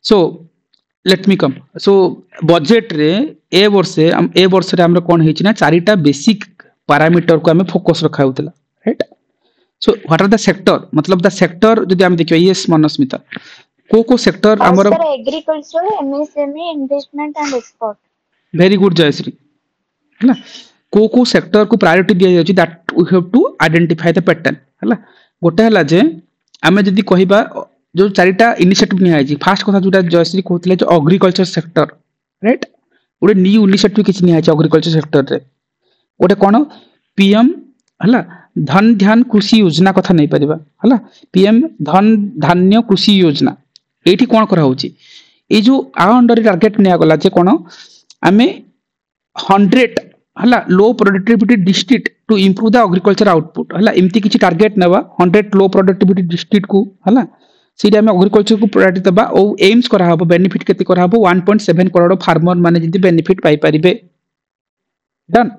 So let me कम सो budget रे ए वर्ष रे हमर कोन हेछि ना चारिटा बेसिक पैरामीटर को हमें फोकस रखा होतला right. So what are the sector मतलब द सेक्टर जदि हम देखियो यस मनस्मिता को सेक्टर हमर sir agriculture MSME investment and export. Very good Jayashree है को सेक्टर को प्रायोरिटी दिया जाय that we have to identify the pattern है गोटे हला जे आमे जदि कहिबा जो चारिटा इनिशिएटिव निया है फास्ट कथा जोटा जयश्री कहतले जो एग्रीकल्चर सेक्टर राइट गोटे न्यू इनिशिएटिव किछ निया है एग्रीकल्चर सेक्टर रे गोटे कोन पीएम हला धन ध्यान कृषि योजना कथा नहीं परिबा हला पीएम धन धान्य कृषि योजना एठी कोन करा होची ए जो आ अंडर टारगेट निया गला जे कोन आमे 100 हला low productivity district to improve the agriculture output हला एमती किछि टारगेट नेबा 100 लो प्रोडक्टिविटी डिस्ट्रिक्ट को हला सीडे हम एग्रीकल्चर को प्रायोरिटी दबा ओ एम्स करा हबो बेनिफिट केते करा हबो 1.7 करोड़ फार्मर माने जदी बेनिफिट पाई परिबे डन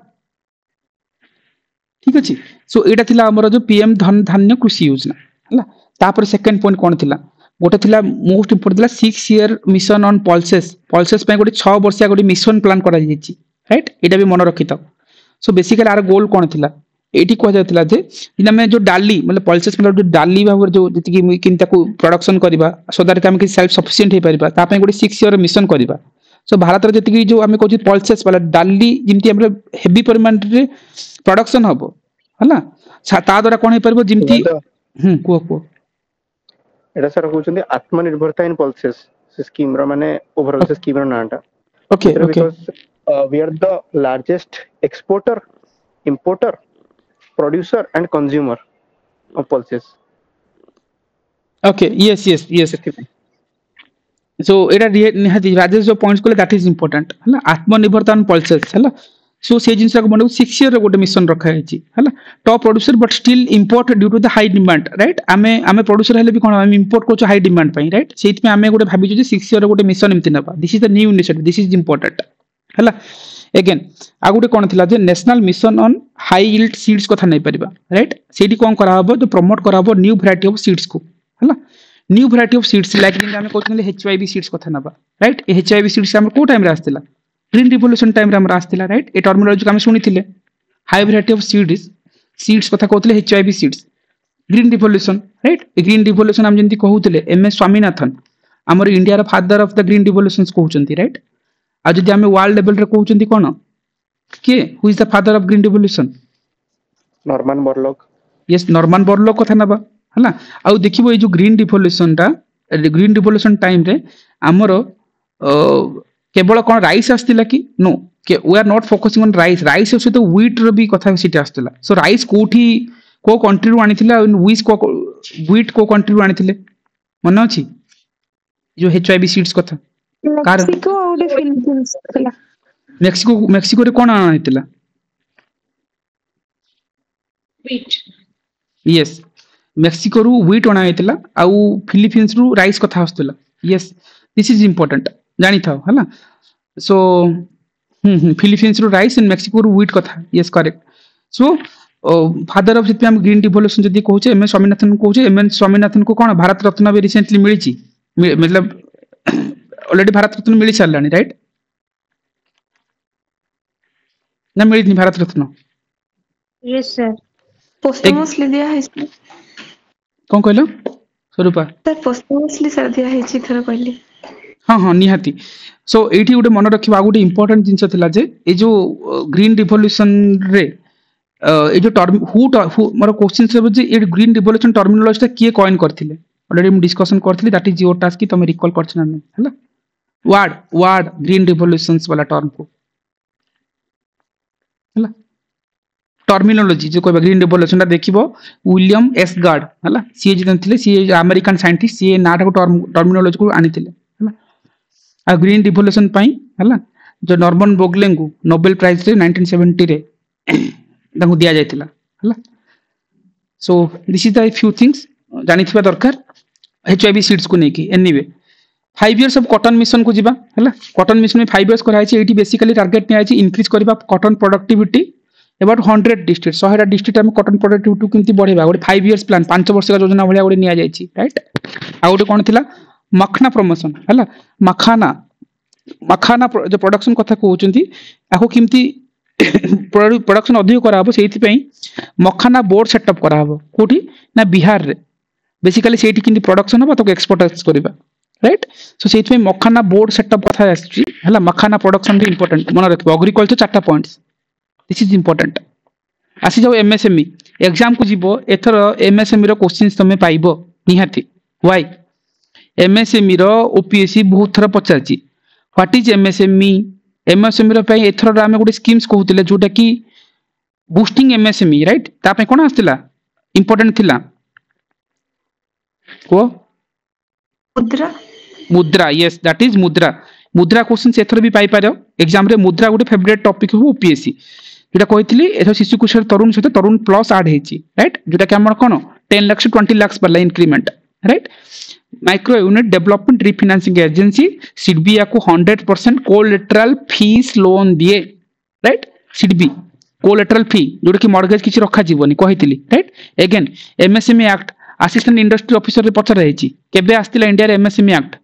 ठीक अछि। सो एटा थिला हमर जो पीएम धन धान्य कृषि योजना हला तापर सेकंड पॉइंट कोन थिला गोटे थिला मोस्ट इंपोर्टेंट थिला 6 ईयर मिशन ऑन पल्सेस पे गोटे 6 वर्षिया गोटे मिशन प्लान करा जायछि राइट एटा भी मन रखिता। सो बेसिकली आर गोल कोन थिला एटी कह जायतिला जे इन में जो डाली मतलब पल्सेस मतलब जो डाली भावर जो जति कि किनता को प्रोडक्शन करबा सो दैट हम कि सेल्फ सफिशिएंट हे परिबा ता पे गोटे 6 ईयर मिशन करबा। सो भारत रे जति कि जो हमें कहछि पल्सेस वाला डाली जिमती हमरे हेवी परिमाण रे प्रोडक्शन हबो हला ता द्वारा कोन हे परबो जिमती को एटा सर कहउछन्ती आत्मनिर्भरता इन पल्सेस स्कीम रो माने ओवरऑल से स्कीम रो नाटा okay we are the largest exporter importer producer and consumer of pulses okay yes so एटा निहाती राजेश जो पॉइंट्स कोले दैट इज इंपोर्टेंट हला आत्मनिर्भरता ऑन पल्सेस हला सो से जिंस को मने 6 ईयर गोटे मिशन रखा है हला top producer but still import due to the high demand right आमे प्रोड्यूसर हेले भी कोन आमे इंपोर्ट कोच हाई डिमांड पई राइट सेति में आमे गोटे भाबी जे 6 ईयर गोटे मिशन एमति नबा this is the new initiative this is important हला अगेन आ गोटे कोन थिला जे national mission on high yield seeds कथा नै परिबा राइट सेठी कोन करा हबो जो प्रमोट करा हबो न्यू वैरायटी ऑफ सीड्स को हला new variety of seeds like जिन हम कहथले एचवाईबी सीड्स कथा नबा राइट एचवाईबी सीड्स हम को टाइम रे आस्तिला ग्रीन रिवोल्यूशन टाइम रे हम आस्तिला राइट ए टर्मिनोलॉजी हम सुनिथिले हाई वैरायटी ऑफ सीड्स कथा कहथले HYB seeds green revolution right green revolution हम जंती कहउतले एमएस स्वामीनाथन हमर इंडिया रा father of the green revolutions कहउचंती राइट आ जदि हम वर्ल्ड लेवल रे कहउचंती कोन के who is the father of green revolution Norman Borlaug yes Norman Borlaug कथा नबा हला आ देखिबो ए जो ग्रीन रिवोल्यूशन टाइम रे हमर केवल कोन राइस आस्तिला कि no we are not focusing on rice से तो व्हीट रो भी कथा सिटी आस्तिला। सो राइस कोठी को कंट्री रो आनिथिला व्हीट को कंट्री रो आनिथिले मन अछि जो एचवाईबी सीड्स कथा मेक्सिको और फिलीपींस थला मेक्सिको रे कोन आनिथिला व्हीट यस मेक्सिको रु व्हीट अना आइतिला आ फिलीपींस रु राइस कथा आस्तला यस दिस इज इंपोर्टेंट जानि थाओ हला सो फिलीपींस रु राइस एंड मेक्सिको रु व्हीट कथा yes correct. So father of जित हम ग्रीन रिवोल्यूशन जदी कहूचे M S Swaminathan कहूचे M S Swaminathan को कोन भारत रत्न भी रिसेंटली मिलिची मतलब ऑलरेडी भारत रत्न मिली सारलानी राइट ना मिली नहीं भारत रत्न यस सर पोस्टमोसली दिया है इसमें कौन कहलो स्वरूपा सर पोस्टमोसली सर दिया है इछि थरा कहली हाँ निहाती। सो एठी गोटे मन रखिबा गोटे इंपोर्टेंट जिंस थिला जे ए जो ग्रीन रिवोल्यूशन रे ए जो टर्म हु मोर क्वेश्चन से जे ए ग्रीन रिवोल्यूशन टर्मिनोलॉजी ता किए कॉइन करथिले ऑलरेडी हम डिस्कशन करथिले दैट इज योर टास्क कि तुम रिकॉल करछ ना हला वर्ड ग्रीन रिवोल्यूशंस वाला टर्म को हला टर्मिनोलॉजी जो कहबा ग्रीन रिवोल्यूशन ता देखिबो विलियम एस गार्ड हला सी जे थिले सी अमेरिकन साइंटिस्ट सी नाटा को टर्मिनोलॉजी को आनिथिले हला आ ग्रीन रिवोल्यूशन पई हला जो नॉर्मन बोगलेन को नोबेल प्राइज रे 1970 रे ताको दिया जायतिला हला। So this is the few things जानि थिबा दरकार एचआईवी सीड्स को नेकी anyway 5 years of cotton mission को जिबा हला कॉटन मिशन में 5 इयर्स कराई छि एटी बेसिकली टारगेट ने आछि इंक्रीज करबा cotton productivity about 100 district 100 district हम कॉटन प्रोडक्टिविटी किंती बढ़ेबा गोटे 5 इयर्स प्लान 5 वर्ष का योजना भलिया गोटे निया जायछि राइट। आ गोटे कोन थिला मखना प्रमोशन है मखाना मखाना जो प्रोडक्शन कथा कहते आपको किमती प्रोडक्शन अधिक कराब से मखाना बोर्ड सेटअप कराब कौटी ना बिहार रे बेसिकली से प्रोडक्शन हम तो एक्सपोर्ट करवा राइट सो से मखाना बोर्ड सेटअप कथा है मखाना प्रोडक्शन इंपोर्टेंट मन रख एग्रीकल्चर 4टा पॉइंट्स दिस इज इंपोर्टेंट आसी जाओ एमएसएमई एग्जाम को जीवो एथर एमएसएमई रो क्वेश्चंस तमे पाइबो निहाती व्हाई एमएसएमई रो ओपीएससी बहुत थरा पचारची व्हाट इज एमएसएमई एमएसएमई रो पई एथर आमे गुटे स्कीम्स कहउतिले जोटा कि बूस्टिंग एमएसएमई राइट ता पे कोन आस्तिला इंपोर्टेंट थिला को मुद्रा मुद्रा यस दैट इज मुद्रा मुद्रा क्वेश्चन एथर भी पाई पारो एग्जाम रे मुद्रा गुटे फेवरेट टॉपिक हो ओपीएससी जोटा कहती एथर शिशु कुशल तरुण सहित तरुण प्लस आड होती राइट जोटा कि आम कौन 10 लाख से 20 लाख वाला increment right micro unit development refinancing agency SIDBI या 100% कोलेटरल फीस लोन दिए राइट सिडबी कोलेटरल फी जोटा कि मॉर्गेज किसी रखा जीवनी कहती right again MSME act assistant industry officer पचर रही केबे आस्तिला इंडिया रे MSME act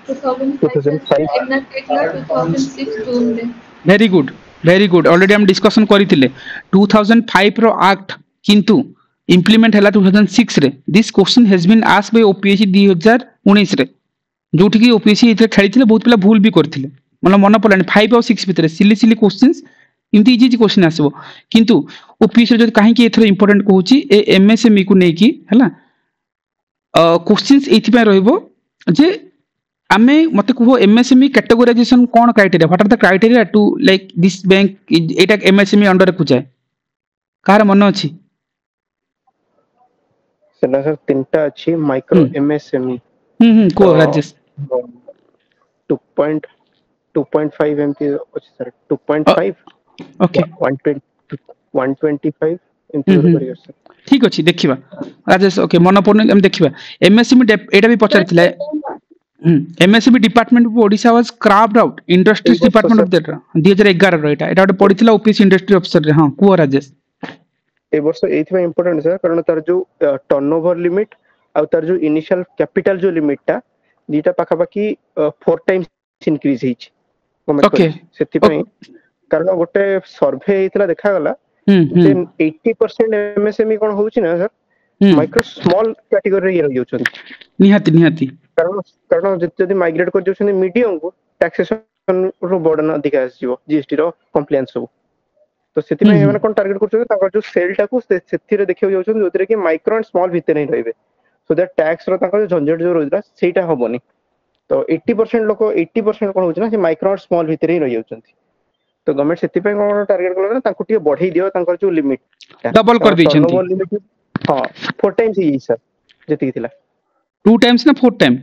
2006 very good already हम डिस्कशन करथिले 2005 रो एक्ट किंतु इंप्लीमेंट हला 2006 रे this question has been asked by OPSC 2019 रे जोठी कि ओपीएससी इथे खेलिथिले बहुत पिला भूल भी करथिले मतलब मन पड़लानी 5 और 6 भितर सिली सिली क्वेश्चंस इमती इजी क्वेश्चन आसबो किंतु ओपीएससी जो काहे कि एथरो इंपोर्टेंट कहूची ए एमएसएमई को नै कि हला क्वेश्चंस एथि पे रहइबो जे आमे मते कहो एमएसएमई कैटेगराइजेशन कोन criteria what are the criteria to like this bank एटा एमएसएमई अंडर को जाए कार मन अछि सेना सर तीनटा अछि माइक्रो एमएसएमई को राजेश 2.5 एमपी अछि सर 2.5 ओके 125 एमपी करियो सर ठीक अछि देखिबा राजेश ओके मन पड़न हम देखिबा एमएसएमई एटा भी पचारथिला MSME department Odisha was crafted out industries department of that 2011 रो एटा एटा पढिथिला ओपीएससी इंडस्ट्री ऑफिसर रे हां को राजेश ए वर्ष एथि इंपोर्टेंट सर कारण तार जो टर्नओवर लिमिट आ तार जो इनिशियल कैपिटल जो लिमिट टा दीटा पाखा बाकी 4 टाइम्स इंक्रीज हिच ओके सेति पई कारण गोटे सर्वे हेतला देखा गला जे 80% एमएसएमई कोन होउची ना सर माइक्रो स्मॉल कैटेगरी रे रहि जाउछन निहाती कारण जदि माइग्रेट कर जाउछन मीडियम को टैक्सेशन रो बर्डन अधिक आसीबो जीएसटी रो कंप्लायंस सब तो सेति में एमन कोन टारगेट करछन ताकर जो सेल टा को सेति रे देखियो जाउछन जोतरे कि माइक्रो एंड स्मॉल भितर नहीं रहबे सो दैट टैक्स रो ताकर जो झंझट जो रोजरा सेटा होबनी तो 80% लोक 80% कोन होछ ना से माइक्रो एंड स्मॉल भितर ही रहि जाउछन तो गवर्नमेंट सेति पे कोन टारगेट करला तांको टिके बढ़ाई दियो तांकर जो लिमिट डबल कर दैछन हां 4 टाइम्स ही सर जति थिला 2 टाइम्स ना 4 टाइम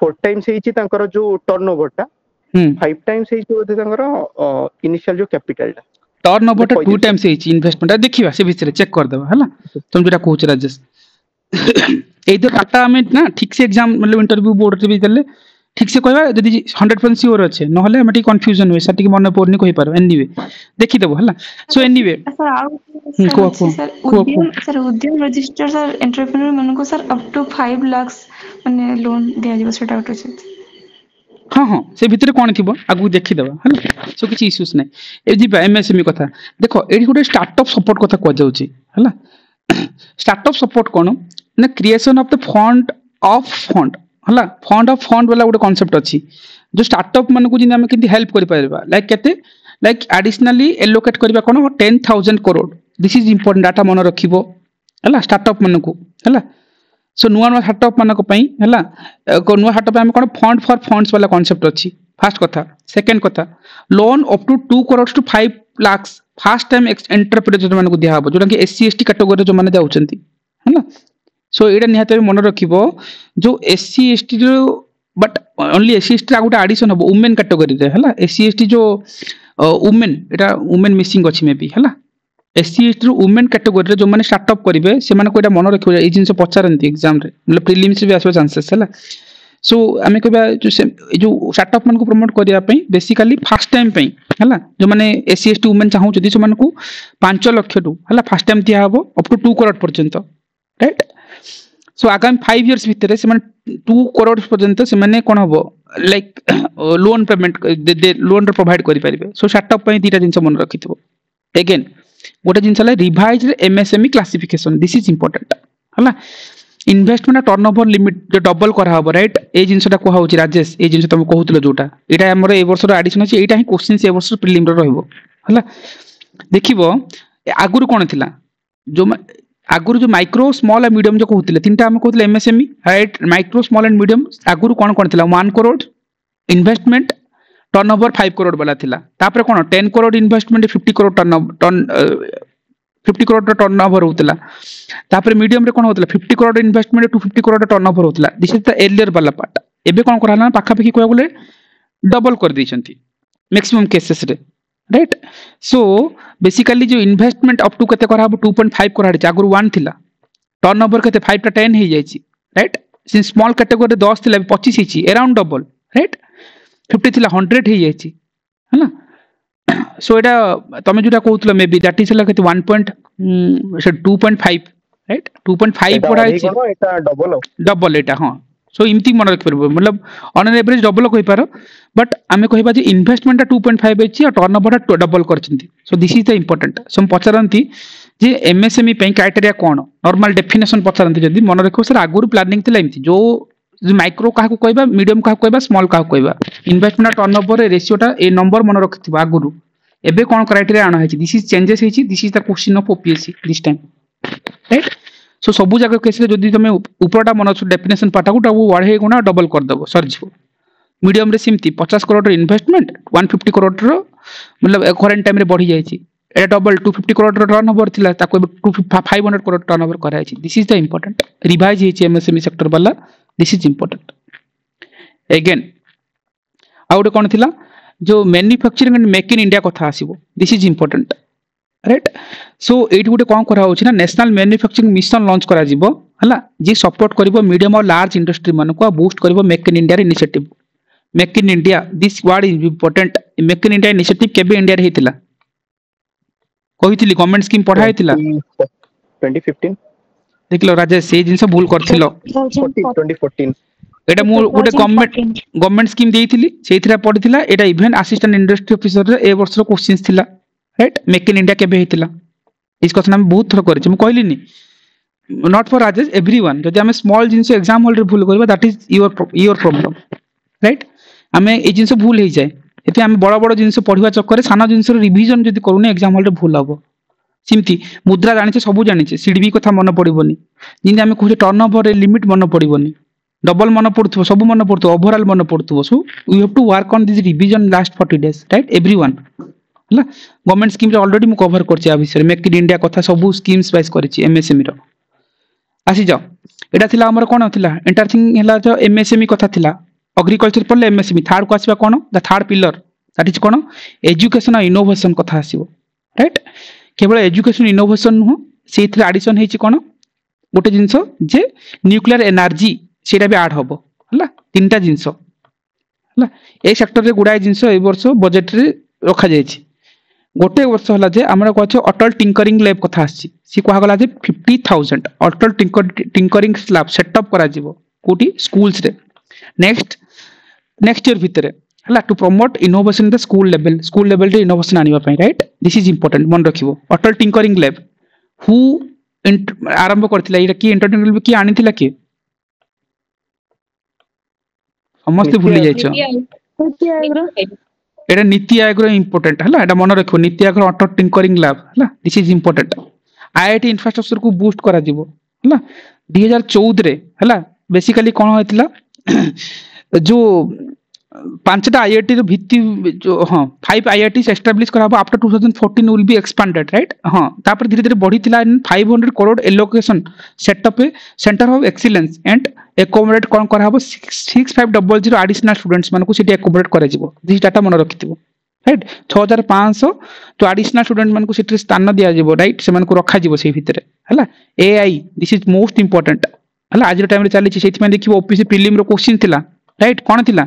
4 टाइम्स ही तांकर जो टर्नओवर टा 5 टाइम्स ही बोधे तांकर इनिशियल जो कैपिटल टा टर्नओवर टा 2 टाइम्स ही इन्वेस्टमेंट देखिबा से भीतर चेक कर देबा हला तुम जेटा कहूछ राजेश ए तो डाटा हमें ना ठीक से एग्जाम मतलब इंटरव्यू बोर्ड रे भी देले ठीक से कहबा यदि 100% श्योर अच्छे नहले हम ठीक कंफ्यूजन होय सर ठीक मन पड़नी कहि पारो एनीवे देखि देबो हला सो एनीवे सर उद्यम रजिस्टर सर एंटरप्रेन्योर मन को सर अप टू 5 लाख माने लोन दिया जीव सेटा उठ छै हाँ से भितर कौन थी आगु देखीदेवा है सो किसी इश्यूज ना ए जी एमएसएमई कथा देख ये गोटे स्टार्टअप सपोर्ट कथा कह जाउची है स्टार्टअप सपोर्ट कौन ना क्रिएशन ऑफ द फंड है फंड वाला गोटे कॉन्सेप्ट अच्छी जो स्टार्टअप मान को आम के हेल्प कर लाइक केते लाइक एडिशनली एलोकेट करबा कोन 10,000 crore this is important data मन रखिबो है स्टार्टअप मान को है सो नुआ स्टार्टअप मान है नुआ स्टार्टअप आम कौन फंड फॉर फंड्स वाला कॉन्सेप्ट अच्छी फास्ट कथा सेकेंड कथा loan up to 2 crore to 5 lakh first time entrepreneur मान को दिया जोटा कि एससी एसटी कैटेगरी जो मैंने जाउछंती है सो एटा निहाते मन रखिबो जो एससी एसटी जो बट ओनली एससी एसटी गोटे एडिशन हम वुमेन कैटेगरी रे है एससी एसटी जो वुमेन एटा वुमेन मिसिंग अच्छी मे भी है एससी एसटी वुमेन कैटेगरी रे जो माने स्टार्टअप करिवे से माने कोइटा मन रखिबो ए जिंस पचारंती एग्जाम रे मतलब प्रीलिम्स रे भी आसो चांसेस है सो आमे कहबा जो स्टार्टअप मन को प्रमोट करिया पई बेसिकली फर्स्ट टाइम पई है जो माने एससी एसटी वुमेन चाहू जदी से मान को 5 लाख टू है फर्स्ट टाइम दिया हबो अप टू 2 करोड़ पर्यंत राइट सो आगामी 5 इयर्स भितर से 2 करोड़ पर्यंत से माने कोन हबो like loan payment loan provide करि परिबे सो स्टार्टअप पई दीटा जिंस मन रखिथबो अगेन गोटे जिंस ला revised MSME classification this is important हला इन्वेस्टमेंट टर्नओवर लिमिट जो डबल करा हबो राइट ए जिंसटा को होउची राजेश ए जिंस तुम कहउतलो जोटा एटा हमर ए वर्ष रो एडिशन अछि एटा ही क्वेश्चन ए वर्ष प्रीलिम रो रहइबो हला देखिबो आगुरु कोन थिला जो आगुरु जो माइक्रो स्मॉल एंड मीडियम जो कहउतले तीनटा हम कहउतले MSME right micro small and medium आगुरु कोन थिला 1 करोड़ इन्वेस्टमेंट टर्नओवर 5 करोड़ वाला थिला तापर कोन 10 करोड़ इन्वेस्टमेंट 50 करोड़ टर्नओवर होतला तापर मीडियम रे कोन होतला 50 करोड़ इन्वेस्टमेंट 250 करोड़ टर्नओवर होतला दिस इज द एर्लियर वाला पार्ट एबे कोन कराला पाखा पाखी कोया बोले डबल कर दैछंती मैक्सिमम केसेस रे राइट सो बेसिकली जो इन्वेस्टमेंट अप टू कते करा 2.5 करा आगुरु 1 थिला टर्नओवर कते 5 टा 10 हे जायछि राइट सिंस स्मॉल कैटेगरी 10 थिला 25 हिची अराउंड डबल राइट 50 थिला 100 हे जायछि हैना सो एटा तमे जोटा कहउतलो may be that is like 2.5 right 2.5 पढ़ा छि एटा डबल एटा हां सो इमती मन रख परबो मतलब ऑन एन एवरेज डबल कहि पारो बट आमे कहिबा जे इन्वेस्टमेंट 2.5 अछि और टर्नओवर डबल करछंती so this is the important so हम पचरंती जे एमएसएमई पे क्राइटेरिया कोन नॉर्मल डेफिनेशन पचरंती जदी मन रखो सर आगुरु प्लानिंग थिला इमती जो माइक्रो काहा को कहबा मीडियम काहा को कहबा स्मॉल काहा को कहबा इन्वेस्टमेंट टर्नओवर रेशियोटा ए नंबर मन रखथिबा आगुरु एबे कोन क्राइटेरिया आना है दिस इज चेंजेस है this is the question of OPSC this time right so सबु जगह केस रे जदी तमे ऊपरटा मन डेफिनेशन पाटा को बढ़े गुना डबल कर दबो सर जीवो मीडियम रे सिमती 50 करोड़ इन्वेस्टमेंट 150 करोड़ रो मतलब करंट टाइम रे बढ़ी जायछि एटा डबल 250 करोड़ टर्नओवर थिला ताको 500 करोड़ टर्नओवर करा है this is the important revise है एमएसएमई सेक्टर वाला this is important again out कोन थिला जो manufacturing and make in India कथा आसीबो this is important right so एटी गुटे कोन करा होछि ना नेशनल मैन्युफैक्चरिंग मिशन लॉन्च करा जिवो हला जे सपोर्ट करिवो मीडियम और लार्ज इंडस्ट्री मन को बूस्ट करिवो make in India initiative make in India this word is important make in India initiative केबे इंडिया रे हेतिला कहितली गवर्नमेंट स्कीम पढ़ा हेतिला 2015 देखलो राजेश से जिंस भूल करथिलो 2014 एटा मु गुटे गवर्नमेंट स्कीम देइथिली सेथिरा पढिथिला एटा इवन असिस्टेंट इंडस्ट्री ऑफिसर रे ए वर्ष रो क्वेश्चंस थिला राइट मेक इन इंडिया केबे हेतिला इस क्वेश्चन हम बहुत थरो करछि मु कहलिनी नॉट फॉर राजेश एवरीवन जदि हम स्मॉल जिंस एग्जाम हॉल रे भूल करबा that is your problem right हमें ए जिंस भूल हे जाय एते हम बड़ बड़ जिंस पढिबा चक्कर रे साना जिंस रो रिवीजन जदि करूने एग्जाम हॉल रे भूल हबो सिमती मुद्रा जानिछे सब जानिछे सीडीबी कथा मन पडिबोनी जिंदे हम कहू टर्नओवर रे लिमिट मन पडिबोनी डबल मन पड़थो सब मन पड़थो ओवरऑल मन पड़थो so we have to work on this revision last 40 days right everyone हला गवर्नमेंट स्कीम रे ऑलरेडी मु कवर करछि आ विषय मेक इन इंडिया कथा सब स्कीम्स वाइज करछि एमएसएमई रो आसी जाओ एटा थिला हमर कोन थिला इंटरथिंग हला जो एमएसएमई कथा थिला एग्रीकल्चर पले एमएसएमई थर्ड को आसीबा कोन the third pillar that is कोन एजुकेशन और इनोवेशन कथा आसीबो राइट केवल एजुकेशन इनोवेशन नु सेथि एडिशन हेछि कोन गोटे जिंस जे न्यूक्लियर एनर्जी सेटा भी ऐड हबो हला तीनटा जिंस हला ए सेक्टर रे गुडाय जिंस ए वर्ष बजट रे रखा जायछि गोटे वर्ष हला जे हमरा कहछ अटल टिंकरिंग लैब कथा आछि सी कहा गला जे 50000 अटल टिंकरिंग लैब सेटअप करा जिवो कोटी स्कूल्स रे नेक्स्ट ईयर भितरे हला to promote innovation the school level रे इनोवेशन आनिबा पई राइट दिस इज इंपोर्टेंट मन रखिबो अटल टिंकरिंग लैब हु आरंभ करथिला एटा की इंटरनेशनल लैब की आनिथिला की समस्त भूली जाइछो एटा नीति आयोग रो इंपोर्टेंट हला एटा मन रखो नीति आयोग रो अटल टिंकरिंग लैब हला this is important IIT infrastructure को बूस्ट करा जिवो हला 2014 रे हला बेसिकली कोन होइतिला जो पांचटा आईआईटी रो भित्ति जो हां 5 आईआईटीज एस्टैब्लिश कराबो after 2014 will be expanded right हां तापर धीरे धीरे बढ़ीतिला 500 crore allocation setup centre of excellence and accommodate कोन कराबो 6500 एडिशनल स्टूडेंट्स मानको सिटी एकोमोडेट करा जिवो दिस डाटा मन रखिथिबो राइट 6500 तो एडिशनल स्टूडेंट मानको सिटी स्थान दिया जिवो राइट से मानको रखा जिवो से भितरे हला AI this is most important हला आज टाइम रे चली छि सेति में देखिबो ओपीसी प्रीलिम रो क्वेश्चन थिला राइट कोन थिला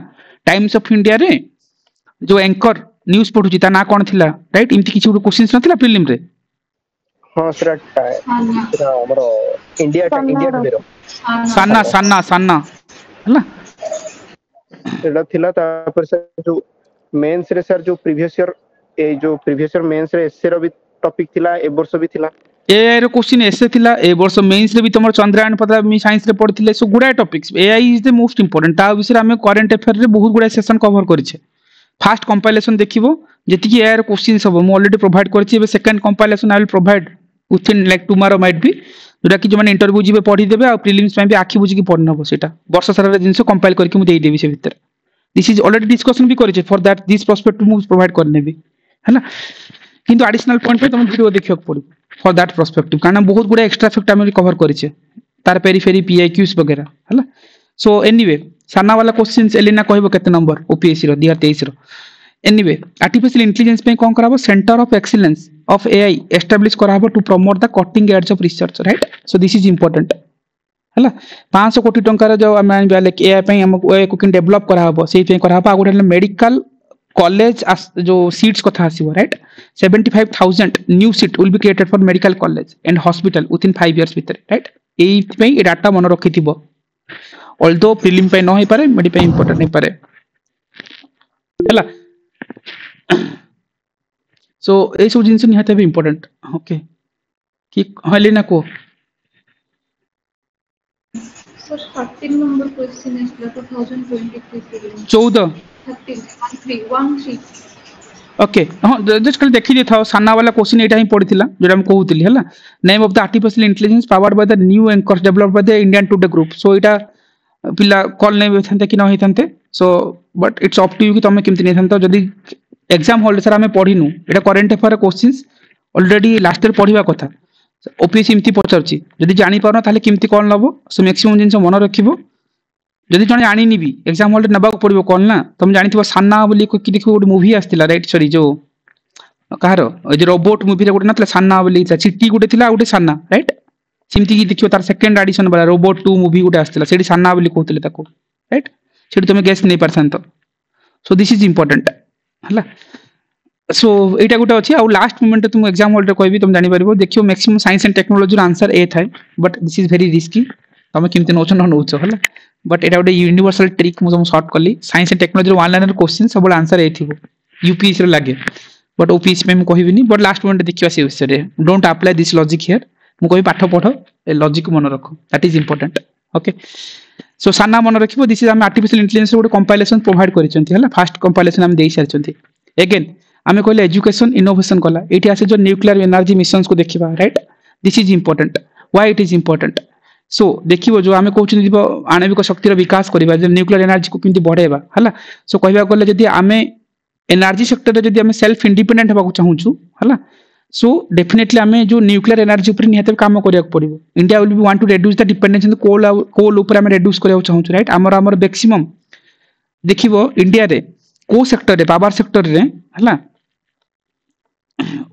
टाइम्स ऑफ इंडिया रे जो एंकर न्यूज़ पढु ता ना कोन थिला राइट इमति किछि क्वेश्चंस नथिला प्रीलिम रे हां सर हमरो इंडिया टुडे रो सान्ना सान्ना सान्ना हला एटा थिला तापर से जो मेंस रे सर जो प्रीवियस ईयर मेंस रे एसए रो भी टॉपिक थिला ए वर्ष भी थिला एआई रो क्वेश्चन ऐसे थिला ए वर्ष मेंस रे भी तमर चंद्रयान पता मी साइंस रे पढ़थिले सो गुडा topics AI is the most important ता विषय रे हमें करंट अफेयर रे बहुत गुडा सेशन कवर करिछे फर्स्ट कंपाइलेशन देखिबो जति कि एआई रो क्वेश्चन सब मो ऑलरेडी प्रोवाइड करछि एबे second compilation I will provide within like tomorrow might be जोटा कि जो माने इंटरव्यू जीवे पढ़ी देबे आ प्रीलिम्स में भी आखि बुझी कि पढ़नबो सेटा वर्ष सारा रे जिंस कंपाइल करके मु देई देबी से भीतर दिस इज ऑलरेडी डिस्कशन भी करिछे फॉर दैट दिस पर्सपेक्टिव मु प्रोवाइड करने भी हैना किंतु एडिशनल पॉइंट पे तुम वीडियो देखियो पड़ो फॉर दैट पर्सपेक्टिव कारण बहुत गुडा एक्स्ट्रा फैक्ट हम कवर करिछे तार पेरिफेरी पीआईक्यूज वगैरह हैला सो एनीवे साना वाला क्वेश्चंस एलिना कहबो केते नंबर ओपीएससी रो 2023 रो एनीवे आर्टिफिशियल इंटेलिजेंस पे कोन कराबो centre of excellence of AI establish कराबो to promote the cutting edge of research right so this is important हैला 500 कोटी टंकार जो हम लाइक एआई पे हम एआई को किन डेवलप कराबो सेहि पे कराबो आ गुडा मेडिकल कॉलेज जो सीट्स कथा आसीबो right 75000 new seat will be created for medical college and hospital within 5 years भीतर राइट एई पे ए डाटा मन रखिथिबो ऑल्दो प्रीलिम पे न होई पारे मेडी पे इंपोर्टेंट नहीं पारे हैला सो ए सब जिंस निहाते भी इंपोर्टेंट ओके कि हले ना को sir 13 number question is 2023 prelim 14 13 okay हां जस्ट कल देखि देथाओ साना वाला क्वेश्चन एटा ही पड़िथिला जोरा हम कहउतिली हला name of the artificial intelligence powered by the new anchors developed by the Indian today group so एटा पिला कॉल नै होथनते कि न होथनते so but it's up to you कि तमे केमति नै थनतो जदी एग्जाम हॉल सर हमें पढिनु एटा current affair questions already last year पढिबा कथा ओपीएससी इमति पचरची जदी जानि पारनो ताले केमति कॉल लबो सो मैक्सिमम जिंस मन रखिबो जदी जने जानि निबी एग्जाम हॉल नबा पड़िबो कॉल ना तुम जानिथिबो सान्ना बोली कि देखो ଗୋଟେ मूवी आस्तिला राइट सॉरी जो कहारो जे रोबोट मूवी रे ଗୋଟେ नतला सान्ना बोली चिट्टी ଗୋଟେ थिला ଗୋଟେ सान्ना राइट सिमति कि देखियो तार सेकंड एडिशन वाला रोबोट 2 मूवी ଗୋଟେ आस्तिला सेडी सान्ना बोली कहउतले ताको राइट सेडी तुम गेस नै परसंत सो दिस इज इंपोर्टेंट हला सो एटा गोटे अछि आ लास्ट मोमेंट तुम एग्जाम हॉल रे कहबी तुम जानि परबो देखियो मैक्सिमम साइंस एंड टेक्नोलॉजी रो आंसर ए थाए but this is very risky तुम केमते नोच न नोच हला बट एटा गोटे यूनिवर्सल ट्रिक मु शॉर्ट कली science and technology one liner question सब आंसर ए थिबो यूपीएससी रे लागे बट ओपीएससी में मु कहबिनी बट लास्ट मोमेंट देखियो से विषय रे don't apply this logic here मु कहबी पाठ पढो ए लॉजिक मन रखो that is important okay so साना मन रखिबो दिस इज हम आर्टिफिशियल इंटेलिजेंस गोटे कंपाइलेशन प्रोवाइड करिसंती हला फर्स्ट कंपाइलेशन हम देई सारचंती अगेन आमे कहले एजुकेशन इनोवेशन कला एठी आसे जो न्यूक्लियर एनर्जी मिशंस को देखिबा right this is important why it is important so देखिबो जो आमे कहउछन दिबो आणविक शक्तिर विकास करिबा जे न्यूक्लियर एनर्जी को किंती बढ़ेबा हला सो कहबा गले जदी आमे एनर्जी सेक्टर रे जदी आमे सेल्फ इंडिपेंडेंट होबा को चाहूछु हला सो डेफिनेटली आमे जो न्यूक्लियर एनर्जी ऊपर निहते काम करिया पड़िबो India will be want to reduce the dependence in coal ऊपर आमे रिड्यूस करिया चाहूछु राइट हमर मैक्सिमम देखिबो इंडिया रे को सेक्टर रे पावर सेक्टर रे हला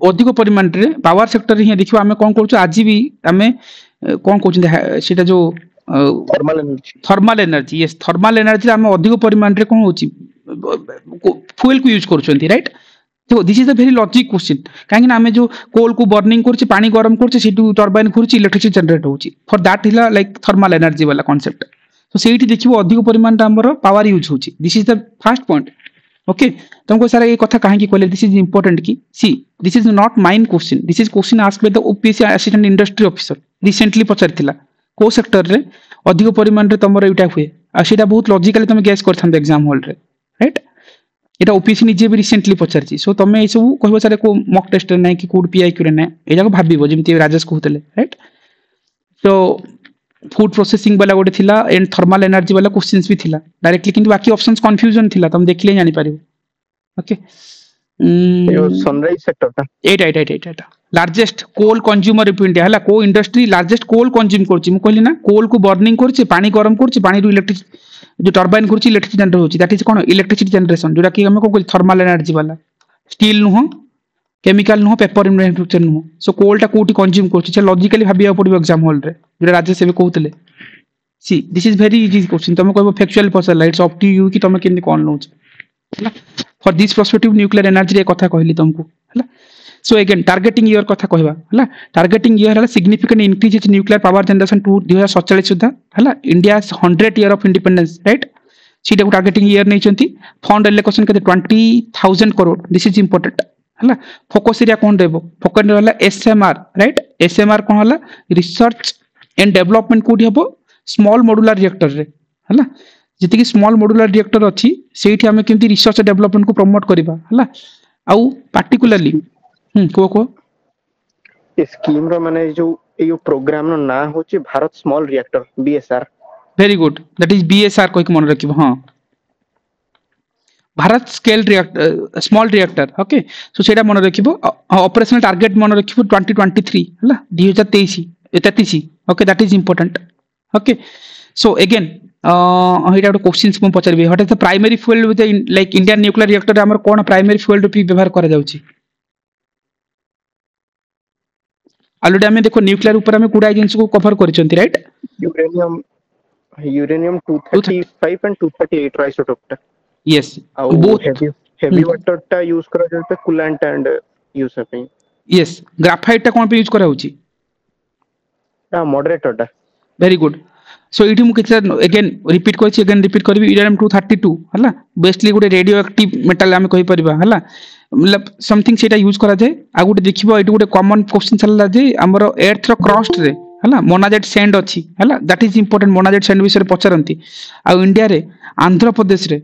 अधिक परिमाण रे पावर सेक्टर रे देखिबो आमे कोन करछु आज भी आमे कोन कहउछन सेटा जो thermal energy yes thermal energy हम अधिक परिमाण रे कोन होची फ्यूल को यूज करछंती राइट तो this is a very logic question काहे ना हमें जो कोल को बर्निंग करछि पानी गरम करछि सिटू टरबाइन घुरछि इलेक्ट्रिसिटी जनरेट होछि फॉर दैट हिला लाइक थर्मल एनर्जी वाला कांसेप्ट तो सेठी देखिबो अधिक परिमाण हमर पावर यूज होछि this is the first point okay तुमको सारा ये कथा काहे की कहले दिस इज इंपोर्टेंट की see this is not main question this is question asked by the OPSC assistant industry officer recently पचारथिला को सेक्टर रे अधिक परिमाण रे तमर एटा हुए आ सेटा बहुत लॉजिकली तुम गेस करथान एग्जाम हॉल रे राइट एटा ओपीएससी निजे भी रिसेंटली पचारछि सो तुम ए सब कहबो सारे को मॉक टेस्ट रे नै कि कोड पीआईक्यू रे नै ए जाको भाबिबो जेमति राजेश कहतले राइट सो फूड प्रोसेसिंग वाला गोटे थिला एंड थर्मल एनर्जी वाला क्वेश्चंस भी थिला डायरेक्टली किंतु बाकी ऑप्शंस कंफ्यूजन थिला तुम देखिले जानि पारिबो ओके सनराइज सेक्टर था एटा largest coal consumer of India हला को इंडस्ट्री लार्जेस्ट कोल कंज्यूम करछि मु कहली ना कोल को बर्निंग करछि पानी गरम करछि पानी रु इलेक्ट्रिक जो टरबाइन करछि इलेक्ट्रिसिटी जनरेट होछि दैट इज कोन इलेक्ट्रिसिटी जनरेशन जोरा कि हम को थर्मल एनर्जी वाला स्टील नु केमिकल नु पेपर मैन्युफैक्चर नु सो कोल टा कोठी कंज्यूम करछि से लॉजिकली भाबिया पड़िबो एग्जाम हॉल रे जोरा राजेश से कहउतले see this is very easy question तुम कहबो फैक्चुअल पसला इट्स अप टू यू कि तुम केनि कोन नोच हला for this perspective nuclear energy रे कथा कहली तुमको हला सो अगेन टार्गेटिंग ईयर कथा कहबा हला टार्गेटिंग ईयर हला significant increase in nuclear power generation to 2047 सुधा हला India 100 year of independence right सीटा को टार्गेटिंग ईयर नहीं चंती फंड एलोकेशन के 20,000 करोड़ दिस इज इंपोर्टेंट हला फोकस एरिया कोन देबो फोकस वाला एसएमआर राइट एसएमआर कोन हला रिसर्च एंड डेवलपमेंट कोडी हबो स्मॉल मॉड्यूलर रिएक्टर रे हला जति कि स्मॉल मॉड्यूलर रिएक्टर अछि सेठी हमें केमती रिसर्च डेवलपमेंट को प्रमोट करबा हला आउ पार्टिकुलरली को ये स्कीम रो माने जो यो प्रोग्राम नो ना होची Bharat small reactor BSR very good that is BSR कोई मन रखिबो हां Bharat scale reactor small reactor okay so सेटा मन रखिबो ऑपरेशनल टारगेट मन रखिबो 2023 हला 2023 okay that is important okay so again हिटा गोटे क्वेश्चंस मु पचारबी what is the primary fuel with like Indian nuclear reactor हमर कोन प्राइमरी फ्यूल रूपी व्यवहार करा जाउची ऑलरेडी हमें देखो न्यूक्लियर ऊपर हमें कुडा जिंस को कवर करचंती right uranium 235 and 238 isotope yes both heavy water टा यूज करा जाते कूलेंट एंड यूज पे यस ग्राफाइट टा कोन पे यूज करा होची मॉडरेटर टा वेरी गुड सो इठी मु किछ अगेन रिपीट करछि अगेन रिपीट करबी यूरेनियम 232 हला बेसिकली गुटे रेडियो एक्टिव मेटल हमें कहि परबा हला मतलब समथिंग सेटा यूज करा जाय आ गुटे देखिबो इठी गुटे कॉमन क्वेश्चन चलला जे हमरो एर्थ रो क्रस्ट रे हला मोनाजेट सैंड अछि हला दैट इज इंपोर्टेंट मोनाजेट सैंड विषय पचरंती आ इंडिया रे आंध्र प्रदेश रे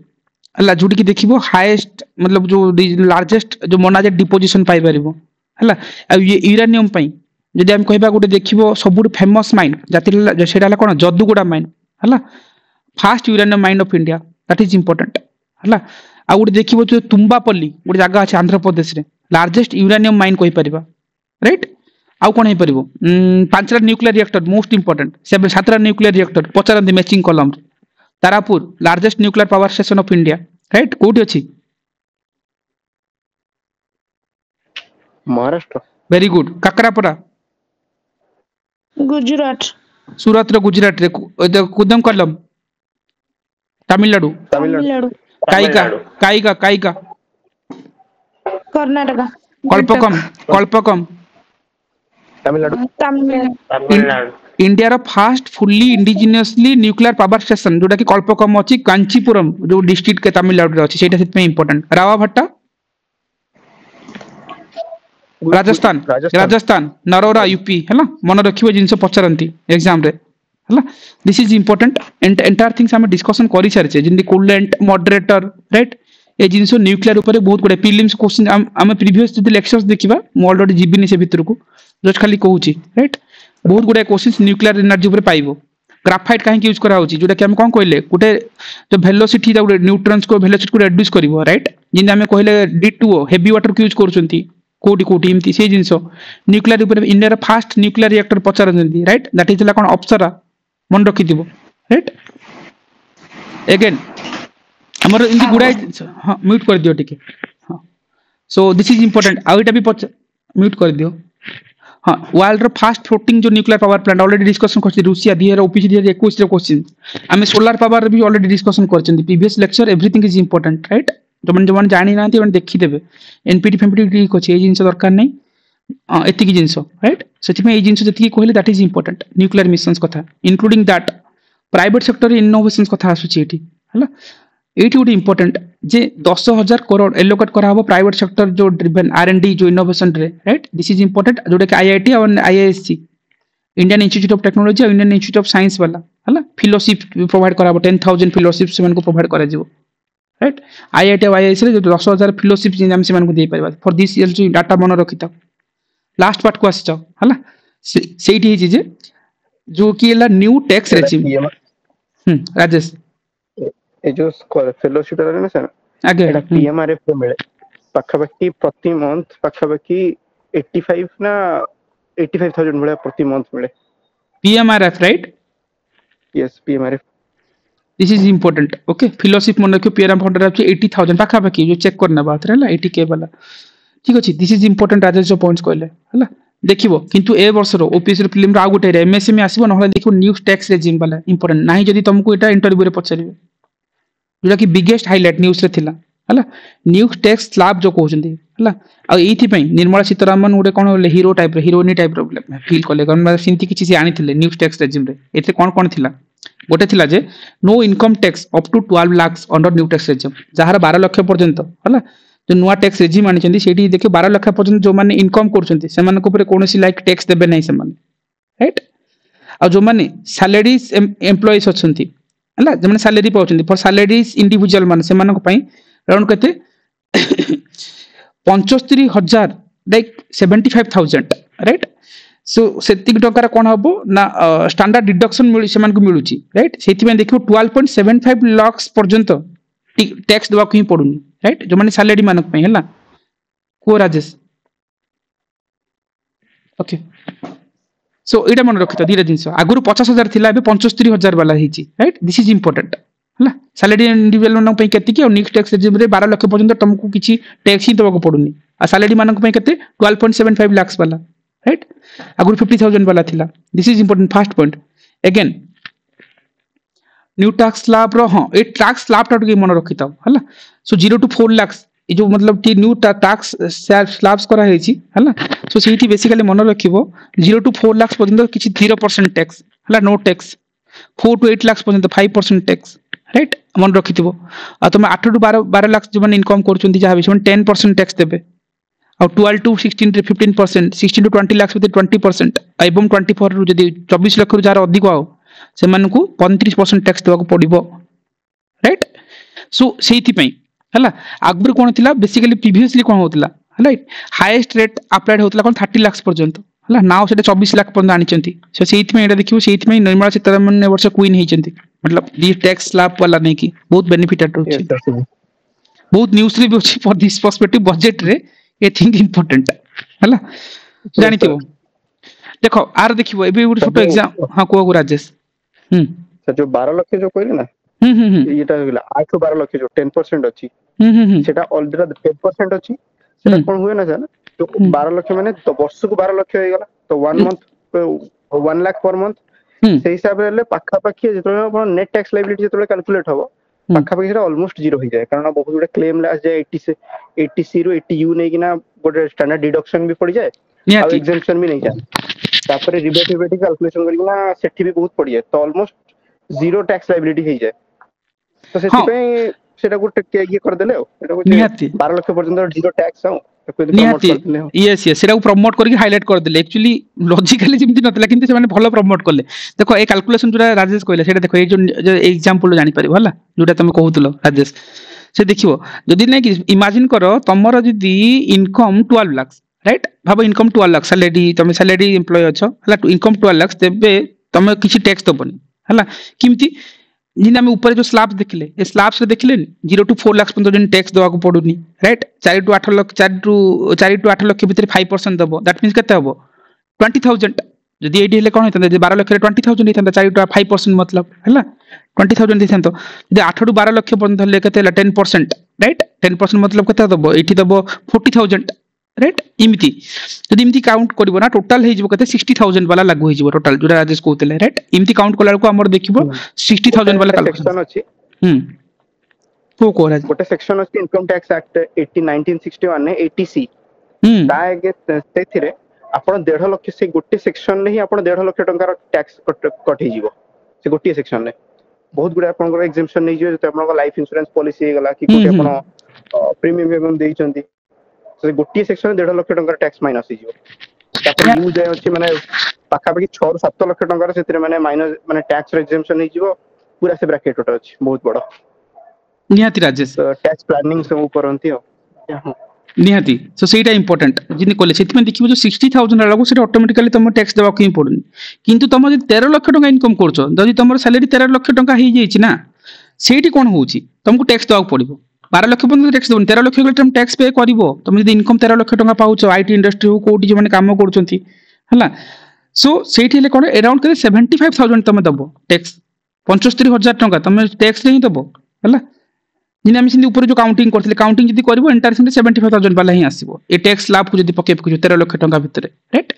हला जोडी की देखिबो हाईएस्ट मतलब जो लार्जेस्ट जो मोनाजेट डिपोजिशन पाई परिबो हला आ ये यूरेनियम पई जदि हम कहबा गुटे देखिबो सबुठ फेमस माइन जाति सेटा कोन जदुगुड़ा माइन हला fast uranium mine of India that is important हला आ गुटे देखिबो जो तुम्बापल्ली गुटे जगह अछि आंध्र प्रदेश रे लार्जेस्ट यूरेनियम माइन कहि परिबा राइट आउ कोन हे परिबो पांचरा nuclear reactor most important seven सातरा न्यूक्लियर रिएक्टर पचारंदी matching column Tarapur largest nuclear power station of India right कोठी अछि महाराष्ट्र वेरी गुड काकरापरा गुजरात सूरत रो गुजरात रे कुदम कलम तमिलनाडु तमिलनाडु काइका कर्नाटका कल्पकम तमिलनाडु इंडिया रो fast fully indigenously nuclear power station जोटा कि कल्पकम अछि कांचीपुरम जो डिस्ट्रिक्ट के तमिलनाडु रे अछि सेटा सेत में इंपोर्टेंट रावाभट्टा राजस्थान नरोरा यूपी हला मन रखिबो जिंस पचरंती एग्जाम रे हला this is important entire things हम डिस्कशन करि सारछे जिंदी कूलेंट मॉडरेटर राइट ए जिंस न्यूक्लियर ऊपर बहुत गुडे प्रीलिम्स क्वेश्चन हम प्रीवियस जदी लेक्चर्स देखिबा मो ऑलरेडी जीबीनी से भीतर को जस्ट खाली कहूची राइट बहुत गुडे क्वेश्चंस न्यूक्लियर एनर्जी ऊपर पाइबो ग्राफाइट काहे यूज करा होची जोटा कि हम कोन कहले गुटे जो वेलोसिटी दा न्यूट्रॉन्स को वेलोसिटी को रिड्यूस करबो राइट जिंदी हम कहले D2O हेवी वाटर को यूज करचंती कोटी एमती से जिंस न्यूक्लियर ऊपर इंडिया फास्ट न्यूक्लियर रिएक्टर पचारंती राइट दैट इज ला कोन अप्सरा मन रखि दिबो राइट अगेन हमर इनकी गुडाई हां म्यूट कर दियो टिके हां सो दिस इज इंपोर्टेंट आ एटा भी म्यूट कर दियो हां वर्ल्ड रो फास्ट फ्लोटिंग जो nuclear power plant already discussion करछि रूसिया 2021 2021 रे क्वेश्चन हमें सोलर पावर भी ऑलरेडी डिस्कशन करछंती previous lecture everything is important right जो मन जानि नांती मन देखि देबे एनपीटी फेमपीटी ठीक अछि ए जिंस दरकार नै एति की जिंस राइट सच में ए जिंस जति कहले that is important nuclear missions कथा including that private sector innovations कथा आसुछि एठी हला एठी उडी इंपोर्टेंट जे 10,000 करोड़ एलोकेट करा हबो प्राइवेट सेक्टर जो ड्रिवन R&D जो इनोवेशन रे राइट दिस इज इंपोर्टेंट जोटा कि IIT और IISc Indian institute of technology और इंडियन इंस्टीट्यूट ऑफ साइंस वाला हला फेलोशिप प्रोवाइड करा हबो 10,000 फेलोशिप से मन को प्रोवाइड करा जिवो राइट IIT और IISc रे जो 10,000 फेलोशिप जे हम से मन को दे परबा फॉर दिस ईयर जो डाटा मन रखिता लास्ट पार्ट को आछो हला सेठी हे जे जो कि एला न्यू टैक्स रेजिम राजेश ए जो फेलोशिप रे ना सर आगे एटा PMRF रे मिले पक्षापक्षी प्रति मंथ पक्षापक्षी 85 ना 85,000 मिले प्रति मंथ मिले PMRF right yes PMRF this is important okay fellowship मन रखियो PMRF फंड रे 80,000 पक्षापक्षी जो चेक करना बात रहला 80K वाला ठीक अछि दिस इज इंपोर्टेंट राजेश जो पॉइंट्स कहले हला देखिबो किंतु ए वर्ष रो ओपीएस रो फिल्म रो आ गुटे एमएसएमई आसीबो नहले देखिबो न्यू टैक्स रेजिम वाला इंपोर्टेंट नाही जदी तुमको एटा इंटरव्यू रे पछारिबे जोटा कि बिगेस्ट हाइलाइट न्यूज रे थिला हला न्यू टैक्स स्लैब जो कहउछंती हला आ एथि पई निर्मला सीतारामन गोटे कोन होले hero type heroine type feel कले कारण सिंती किछि से आनिथिले न्यू टैक्स रेजिम रे एते कोन थिला गोटे थिला जे no income tax up to 12 lakh under new tax regime जहार 12 लाख पर्यंत हला जो नुआ टैक्स रेजिम आनिचंती सेठी देखियो 12 लाख पर्यंत जो माने इनकम करचंती से मानको ऊपर कोनोसी लाइक टैक्स देबे नै से माने राइट आ जो माने सैलरीज एम्प्लॉइज अछंती हला जे माने सैलरी पाउचंती फॉर सैलरीज इंडिविजुअल माने से मानको पई राउंड कते 75,000 लाइक 75,000 राइट सो सेतिक टकार कोन हबो ना स्टैंडर्ड डिडक्शन मिलि से मानको मिलुची राइट सेति में देखियो 12.75 लाख पर्यंत टैक्स दवा को ही पडुनी राइट जो माने सैलरी मानक पई हला को राजेश ओके सो एटा मन रखितो धीरे जिंस आगुरु 50,000 थिला बे 75,000 वाला हिची राइट दिस इज इंपोर्टेंट हला सैलरी इंडिविजुअल मानक पई केति कि और नेक्स्ट टैक्स रेजिम रे 12 लाख पर्यंत तुमको किछि टैक्स ही दवा को पडुनी आ सैलरी मानक पई केते 12.75 लाख वाला राइट आगुरु 50,000 वाला थिला this is important first point again new tax slab रो हां ए टैक्स स्लैब टा के मन रखितो हला सो 0 टू 4 लाख ए जो मतलब टी न्यू टैक्स स्लैब्स करा हेची हला सो सेठी बेसिकली मन रखिबो 0 टू 4 लाख पर्यंत किछि 0% टैक्स हला नो टैक्स 4 टू 8 लाख पर्यंत 5% टैक्स राइट मन रखिथिबो आ तुम 8 टू 12 लाख जो मन इनकम करचुंती जहा भी 10% टैक्स देबे और 12 टू 16 टू 15% 16 टू 20 लाख 20% एवं 24 रु जदी 24 लाख रु जार अधिक आओ से मानकू 35% टैक्स देबा को पड़िबो राइट सो सेति पई हला अकबर कोन थिला बेसिकली प्रीवियसली कोन होतला हला हाईएस्ट रेट अप्लाइड होतला कोन 30 लाख पर्यंत हला नाउ सेटा 24 लाख पर्यंत आनिचंती सो सेति में एटा देखिबो सेति में निर्मला सीतारमण ने वर्ष क्वीन हेचंती मतलब दी टैक्स स्लैब वाला नै की बहुत बेनिफिट होछि बहुत न्यूज़ रे भी होछि फॉर दिस पर्सपेक्टिव बजट रे ए थिंक इंपोर्टेंट हला जानिथिबो देखो आर देखिबो एबे गुड छोटो एग्जाम हां को राजेश सर जो 12 लाख जो कहले ना एटा होगला 8 टू 12 लाख जो 10% अछि सेटा ऑलरेडी 10% अछि सेटा कोन हुए ना सर तो 12 लाख माने तो वर्ष को 12 लाख हो गेला तो 1 मंथ 1 लाख पर मंथ से हिसाब रे पाखा पाखी जेतो अपन नेट टैक्स लायबिलिटी जेतो कैलकुलेट हो पाखा पाखी ऑलमोस्ट जीरो हो जाए कारण बहुत गुडे क्लेम लास जाए 80 सी रो 80 यू नै किना गोटे स्टैंडर्ड डिडक्शन भी पड़ी जाए और एग्जेम्पशन भी नहीं जाए तापर रिबेट कैलकुलेशन करना सेठी भी बहुत पड़ी जाए तो ऑलमोस्ट जीरो टैक्स लायबिलिटी हो जाए तो सेठी पे सेटा गोटे ये कर देले एटा गोटे 12 लाख पर्यंत जीरो टैक्स आउ यस यस सेटा प्रमोट करके हाईलाइट कर देले एक्चुअली लॉजिकली जिमति नतला किंतु से माने भलो प्रमोट करले देखो ए कैलकुलेशन जोरा राजेश कहले सेटा देखो ए जो एग्जांपल जानि परिबो हला जोटा तुम कहउतलो राजेश से देखिबो जदी नै कि इमेजिन करो तमरो जदी इनकम 12 लाख राइट भाबो इनकम 12 लाख सैलरी तुम सैलरी एम्प्लॉय अछो हला इनकम 12 लाख तेबे तुम किछि टैक्स दबनी हला किमति जिन हम ऊपर जो स्लैब्स देखले ए स्लैब्स रे देखले 0 टू 4 लाख पर्यंत दिन टैक्स दवा को पडुनी right 4 to 8 lakh 4 to 8 lakh भीतर 5% दबो दैट मींस केते हबो 20000 जदी एडी हेले कोन हेतन 12 लाख रे 20000 हेतन 4 टू 5% मतलब हला 20000 हेतन तो जदी 8 टू 12 लाख पर्यंत हेले केते 10% राइट 10% मतलब केते दबो एठी दबो 40000 राइट इमिति जदी इमिति काउंट करबो ना टोटल हे जिवो केते 60000 वाला लागू हे जिवो टोटल जोरा राजेश कहतले राइट इमिति काउंट कोला को हमर देखिबो 60000 वाला सेक्शन अछि को राज गोटे सेक्शन अछि इनकम टैक्स एक्ट 1961 ने 80C तागे तेथिरे आपण 1.5 लाख से गोटे सेक्शन ने ही आपण 1.5 लाख टंका टैक्स कट हे जिवो से गोटे सेक्शन ने बहुत गुडा आपण एग्जेम्पशन नै जिवो जते आपण लाइफ इंश्योरेंस पॉलिसी हे गला कि कोटे आपण प्रीमियम देइचंती से गोटे सेक्शन 1.5 लाख टंका टैक्स माइनस हे जिवो तापर यू जाय अछि माने पाखा पाखी 6 ରୁ 7 लाख टंका रे सेतिरे माने माइनस माने टैक्स एग्जेम्पशन हे जिवो पूरा से ब्रैकेट टोटल अछि बहुत बडो निहाती राजेश टैक्स प्लानिंग सब करंती हो निहाती सो सेटा इंपोर्टेंट जिने कोले सेति में देखिबो जो 60000 लागो सेटा ऑटोमेटिकली तुम टैक्स देबा को ही पडुनी किंतु तुम जे 13 लाख टंका इनकम करछो जदी तुमर सैलरी 13 लाख टंका हे जेछि ना सेठी कोन होउछि तुमको टैक्स देबा पड़िबो 12 लाख पर्यंत टैक्स देबो 13 लाख तुम टैक्स पे करिवो तुम जदी इनकम 13 लाख टंका पाउछो आईटी इंडस्ट्री हो कोठी जे माने काम करछंती हला सो सेठी ले कोन अराउंड करे 75000 तुम दबो टैक्स 75000 टंका तुम टैक्स नहीं दबो हला जिने हम सिंधी ऊपर जो काउंटिंग करथिले काउंटिंग जदी करबो एंटायर सिंधी 75000 वाला ही आसीबो ए टैक्स स्लैब को जदी पके पके 13 लाख टंका भितरे राइट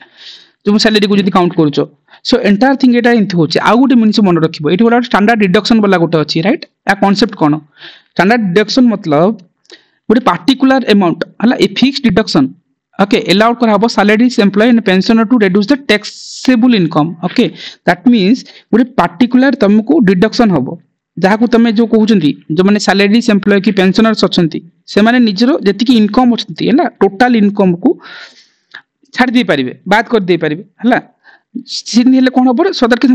तुम सैलरी को जदी काउंट करछो सो एंटायर थिंग एटा इंथ होचे आ गुटे मिनिस मन रखिबो एठी गोटा स्टैंडर्ड डिडक्शन वाला गोटे अछि राइट आ कांसेप्ट कोन स्टैंडर्ड डिडक्शन मतलब गोटे पार्टिकुलर अमाउंट हला a fixed deduction okay allowed करा हबो salaries employ and pensioner to reduce the taxable income okay that means गोटे पार्टिकुलर तुमको डिडक्शन हबो जहाँ को तुम जो कहते जो मैंने सैलरीज एम्प्लॉय की पेंशनर्स अच्छा से माने निजर जी इनकम अच्छी है टोटाल इनकम को छाड़ दे पारे बाद कर दे पारे है कौन हम सदर के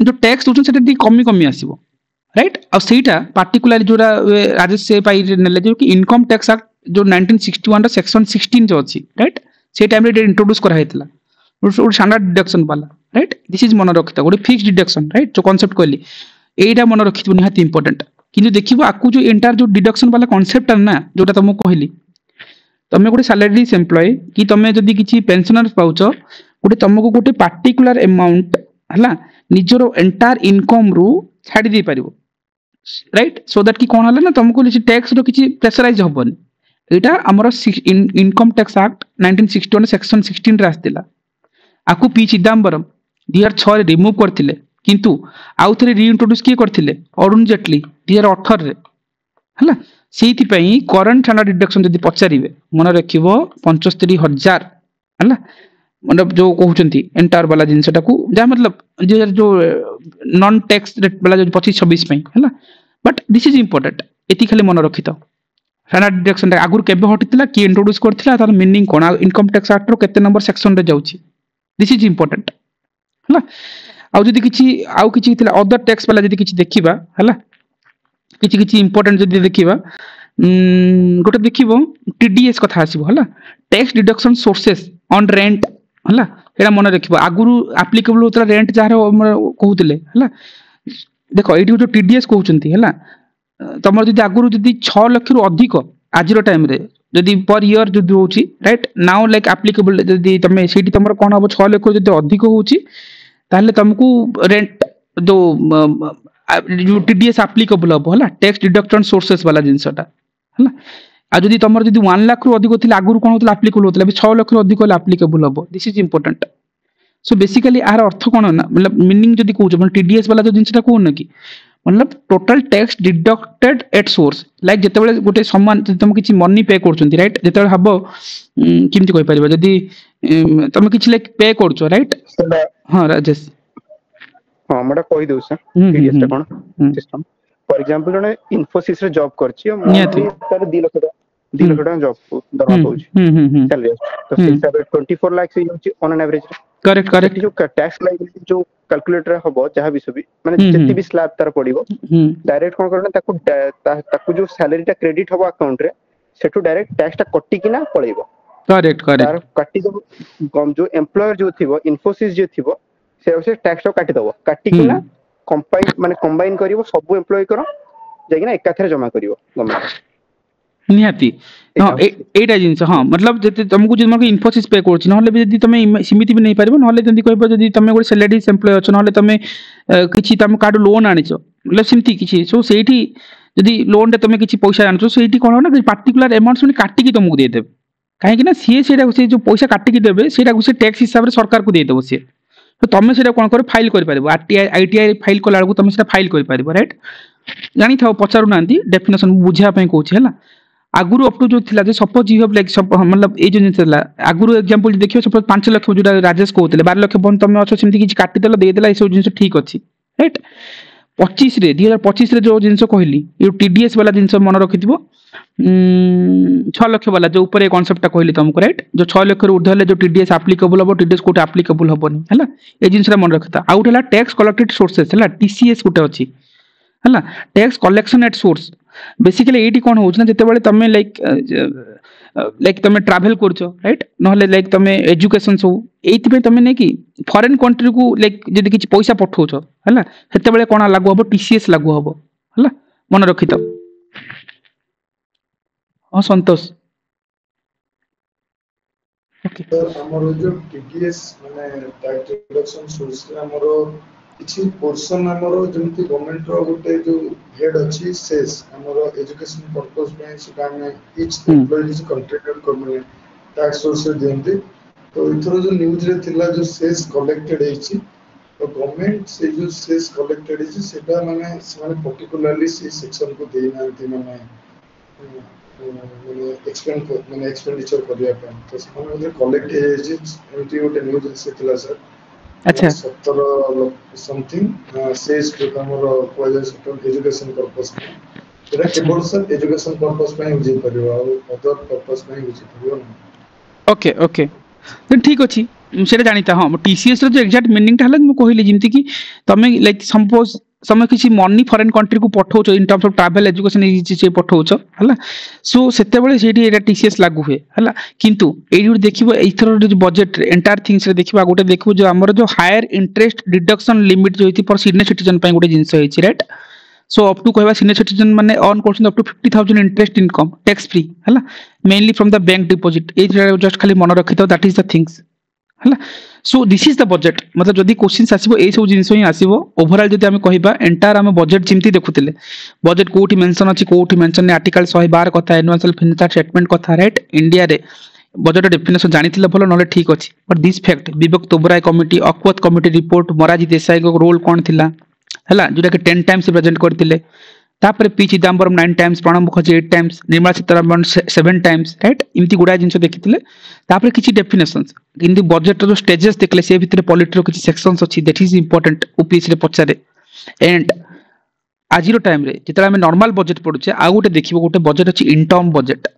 जो टैक्स दूसरे से कमी कमी आसो राइट आईटा पार्टिकुलर जो राजस्व ने जो कि इनकम टैक्स एक्ट जो 1961 सेक्शन 16 जो अच्छी राइट से टाइम इंट्रोड्यूस कराई स्टैंडर्ड डिडक्शन वाला राइट दिस इज मन रखी गोटे फिक्स डिडक्शन राइट जो कॉन्सेप्ट कहली यहीटा मन रखी निहाती इंपोर्टेंट कि देखिए आपको जो एंटायर जो डिडक्शन वाला कॉन्सेप्ट ना जोटा तुमको कहली तुम गोटे सैलरीज एम्प्लॉय कि तुम जदि किसी पेंशनर पाउच गोटे तुमको गोटे पार्टिकुलर अमाउंट है निजर एंटायर इनकम रु छाड़ी दे पार राइट सो दैट कि कौन है ना तुमको टैक्स रो किसी प्रेसराइज हबनी यहाँ आमर इनकम टैक्स एक्ट 1961 सेक्शन 16 रे आसला आपको पी चिदम्बरम 2006 रिमूव करथिले किंतु आउ थे रिइंट्रोड्यूस किए करथिले अरुण जेटली 2018 रे हला सेति पई करंट स्टैंडर्ड डिडक्शन जदि पचारिबे मन रखिबो 75,000 हला मतलब जो कहउचंती एंटायर वाला जिनसटा को जा मतलब जो नॉन टैक्स रेट वाला जो 25-26 पई हला बट दिस इज इंपोर्टेंट एति खाली मन रखि तो स्टैंडर्ड डिडक्शन आगुर केबे हटितला कि इंट्रोड्यूस करथिला तार मीनिंग कोन इनकम टैक्स एक्ट रो केते नंबर सेक्शन रे जाउची दिस इज इंपोर्टेंट हला आउ जदि किछि आउ किछि थिला अदर टैक्स वाला जदि किछि देखिबा हला किछि किछि इंपोर्टेंट जदि देखिबा गोटे देखिबो टीडीएस कथा आसीबो हला tax deduction sources on rent हला एरा मन रखिबो आगुरु एप्लीकेबल होतला रेंट जहार कहउतले हला देखो एठी जो टीडीएस कहउचंती हला तमर जदि आगुरु जदि 6 लाख रु अधिक आजिरो टाइम रे जदि पर ईयर जदि होची राइट नाउ लाइक एप्लीकेबल जदि तमे सेठी तमर कोन हबो 6 लाख जदि अधिक होची ताहले तुमको रेंट जो टीडीएस एप्लीकेबल हबो हला टैक्स डिडक्शन सोर्सेस वाला जिनसटा हला आ जदि तमर जदि 1 लाख रु अधिक थिला आगुरु कोन होतला एप्लीकेबल होतला अभी 6 लाख रु अधिक होला एप्लीकेबल हबो this is important so basically आर अर्थ कोन ना मतलब मीनिंग जदि कहउछ मतलब टीडीएस वाला जो जिनसटा कोन कि मतलब total tax deducted at source like जेतेबेले गोटे समान तुम किछि मनी पे करछंती राइट जेतेबेले हबो किमति कहि परिबा जदि तुम किछि लाइक पे करछो राइट हां राजेश हां मडा कहि दउ सर टीडीएस टा कोन सिस्टम फॉर एग्जांपल जने इन्फोसिस रे जॉब करछि तार 2 लाख टका जॉब दरमा पाउछि सैलरी तो से हिसाब रे 24 लाख से होछि ऑन एन एवरेज करेक्ट जो टैक्स लायबिलिटी जो कैलकुलेटर हबो जहां भी सभी माने जति भी स्लैब तार पडिबो डायरेक्ट कोन करना ताकू जो सैलरी टा क्रेडिट हबो अकाउंट रे सेटू डायरेक्ट टैक्स टा कट्टी किना पळेबो करेक्ट तार काटी दो कम जो एम्प्लॉयर जो थिबो इन्फोसिस जो थिबो से टैक्स टा काटी दबो काटी किना कंबाइन करिवो सब एम्प्लॉय करो जागिना एकाथरे जमा करिवो गवर्नमेंट निहाती हां एटा जिंस हां मतलब जति तुमको जो इन्फोसिस पे करछि नहले भी जदि तमे सीमित भी नहीं पारिबो नहले जदि कहबो जदि तमे गोटे सैलरीज एम्प्लॉय अछ नहले तमे किछि तम कार्ड लोन आनिछो मतलब सिमती किछि सो सेठी जदि लोन रे तमे किछि पैसा आनछो सेठी कोन ना पार्टिकुलर अमाउंट सुनी काटी की तुमको दे देबे काहे कि ना सेटा से जो पैसा काटी की देबे सेटा से टैक्स हिसाब रे सरकार को दे देबो से तो तमे सेटा कोन कर फाइल कर पारिबो आईटीआई फाइल कोला को तमे सेटा फाइल कर पारिबो राइट जानि थाओ पचारु नांती डेफिनेशन बुझिया पई कहूछि हला आगुरु अप टू जो थिला जे सपोज यू हैव लाइक मतलब ए जो जिनस ला आगुरु एग्जांपल देखियो सपोज 5 लाख जो राजेश कहउतले 12 लाख बन तमे अछो सिमती किछि काटी देला दे देला ए सब जिनस ठीक अछि राइट 25 रे 2025 रे जो जिनस कहली ये टीडीएस वाला जिनस मन रखिथिबो 6 लाख वाला जो ऊपर कांसेप्ट कहली तुमको राइट जो 6 लाख रु उधले जो टीडीएस एप्लीकेबल हबो टीडीएस कोट एप्लीकेबल हबोनी हला ए जिनस मन रखता आउट हला टैक्स कलेक्टेड सोर्सेस हला टीसीएस कोटे अछि हला tax collection at source basically एटी कोन होछ ना जते बेले तमे लाइक तमे ट्रैवल करछो राइट नहले लाइक तमे एजुकेशन सो एति पे तमे नै कि फॉरेन कंट्री को लाइक जदि किछ पैसा पठौछो हला हेते बेले कोन लागू हबो टीसीएस लागू हबो हला मन रखितो हां संतोष ओके तो हमर जो टीडीएस माने टैक्स डिडक्शन सोर्स हमरो किछि पोर्शन हमरो जेमति गवर्नमेंट रो गोटे जो हेड अछि सेस हमरो एजुकेशन पर्पस में सेटा में ईच एम्प्लॉय इज कंट्रीब्यूट करने टैक्स सोर्स देंते तो इथरो जो न्यूज रे थिला जो सेस कलेक्टेड हेछि तो गवर्नमेंट से जो सेस कलेक्टेड हेछि सेटा माने पर्टिकुलरली से सेक्शन को देनांती माने ମାନେ ଏକ୍ସପେଣ୍ଡ ମାନେ ଏକ୍ସପେଣ୍ଡିଚର କରିବା ପାଇଁ ତ ସେମାନେ ମଧ୍ୟ କଲେକ୍ଟ ହେଇଯାଇଛି ଏମିତି ଗୋଟେ ନ୍ୟୁଜ୍ ଆସିଥିଲା ସାର୍ ଆଚ୍ଛା ମାନେ 17 ସମଥିଙ୍ଗ ସେସ୍ ଯୋଉଟା ଆମର କୁହାଯାଏ ସେଟା ଏଜୁକେସନ ପର୍ପସ୍ ପାଇଁ ଏଇଟା ଆଚ୍ଛା କେବଳ ସାର୍ ଏଜୁକେସନ ପର୍ପସ୍ ପାଇଁ ୟୁଜ୍ ହେଇପାରିବ ଆଉ ଅଦର ପର୍ପସ୍ ପାଇଁ ୟୁଜ୍ ହେଇପାରିବ ନାହିଁ। ओके ओके ठीक अच्छी सेटा जानीता हाँ टीसीएस जो एक्जाक्ट मीनिंग है मुझे कहली जमी कि तुम लाइक सपोज तुम किसी मनी फॉरेन कंट्री को पठाउछ in terms of travel education पठाउछ है सो से टीसीएस लागू हुए है किंतु ये देखो एथर जो बजेट एंटायर थिंग्स देखा गोटे देखो जो आमर जो हायर इंटरेस्ट डिडक्शन लिमिट जो फॉर सीनियर सिटीजन गोटे जिनस राइट सो अप टू कहवा सीनियर सिटीजन माने अर्न करछन up to 50,000 interest income tax free हैला mainly from the bank deposit ए जस्ट खाली मन रखि तो दैट इज द थिंग्स हैला सो दिस इज द बजेट मतलब जदी क्वेश्चंस आसीबो ए सब जिंस ही आसीबो ओवरऑल जदी हम कहिबा एंटायर हम बजेट चिंती देखुतिले बजेट कोठी मेंशन अछि कोठी मेंशन ने आर्टिकल 112 कथा एनुअल फाइनेंशियल स्टेटमेंट कथा राइट इंडिया रे बजेट डेफिनेशन जानिथिले भलो नले ठीक अछि but this fact Vivek Debroy committee Acworth committee report Morarji Desai को रोल कोन थिला हैला जोटा कि 10 टाइम्स प्रेजेंट करथिले तापर P Chidambaram 9 times Pranab Mukherjee 8 times Nirmala Sitharaman 7 times right इमती गुडा जिंस देखिथिले तापर किछि डेफिनेशंस इन द बजेट जो स्टेजेस देखले से भितर पॉलिटी रो किछि सेक्शंस अछि दैट इज इंपोर्टेंट ओपीएस रे पचारे एंड आजिरो टाइम रे जेतला हम नॉर्मल बजेट पडुचे आ गोटे देखिबो गोटे बजेट अछि इन टर्म बजेट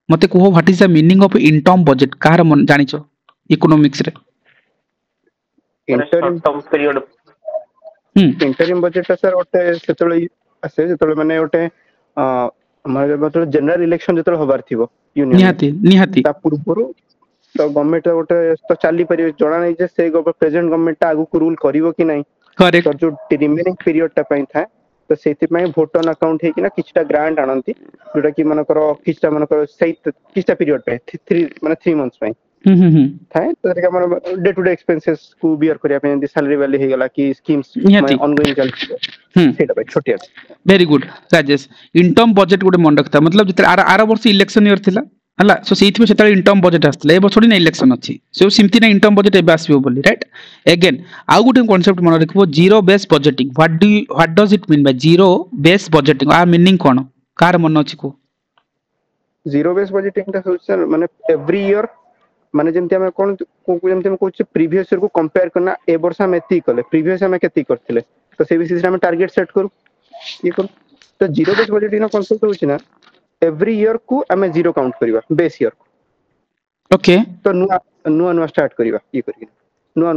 मते coho what is the meaning of in term budget car मन जानिचो इकोनॉमिक्स रे interim period interim budget sir गोटे सेतळे आसे जेतळे माने गोटे हमर मतलब जनरल इलेक्शन जेतळे होबार थिबो यूनियन निहाती निहाती ता पूर्वरु तो गवर्नमेंट गोटे तो चली परिबे जणा नै जे से प्रेजेंट गवर्नमेंट आगु को रूल करिवो कि नै करेक्ट तो जो रिमेनिंग पीरियड टा पई था तो सेति पई वोट ऑन अकाउंट हे कि ना किछटा ग्रांट आनंती जोटा कि मनकर किछटा मनकर सही किछटा पीरियड पे 3 माने 3 मंथ्स पई थाए तो देखा मन डे टू डे एक्सपेंसेस को बियर करिया पे सैलरी वैली हे गला कि स्कीम्स निहाती ऑनगोइंग चल सेटा पे छोटिया वेरी गुड राजेश इनटर्म बजेट गोटे मन रखता मतलब जिते आर वर्ष इलेक्शन ईयर थिला हला सो सेति में सेता इनटर्म बजेट आस्तला ए बछड़ी ना इलेक्शन अछि सो सिमती ना इनटर्म बजेट एबे आसीबो बोली राइट अगेन आउ गोटे कांसेप्ट मन रखबो zero base budgeting what does it mean by zero base budgeting आ मीनिंग कोन कार मन अछि को जीरो बेस बजेटिंग ता सर माने एवरी ईयर माने जेमति हम कोन जेमति हम कहछ प्रीवियस ईयर को कंपेयर करना ए वर्ष हम एती कले प्रीवियस हम केती करथिले तो से बेसिस हम टारगेट सेट करू ये करू तो जीरो बेस बजेटिंग ना कांसेप्ट होछि ना एवरी ईयर को हमें जीरो काउंट करिवा बेस ईयर ओके तो नुआ स्टार्ट करिवा ये करिके नुआ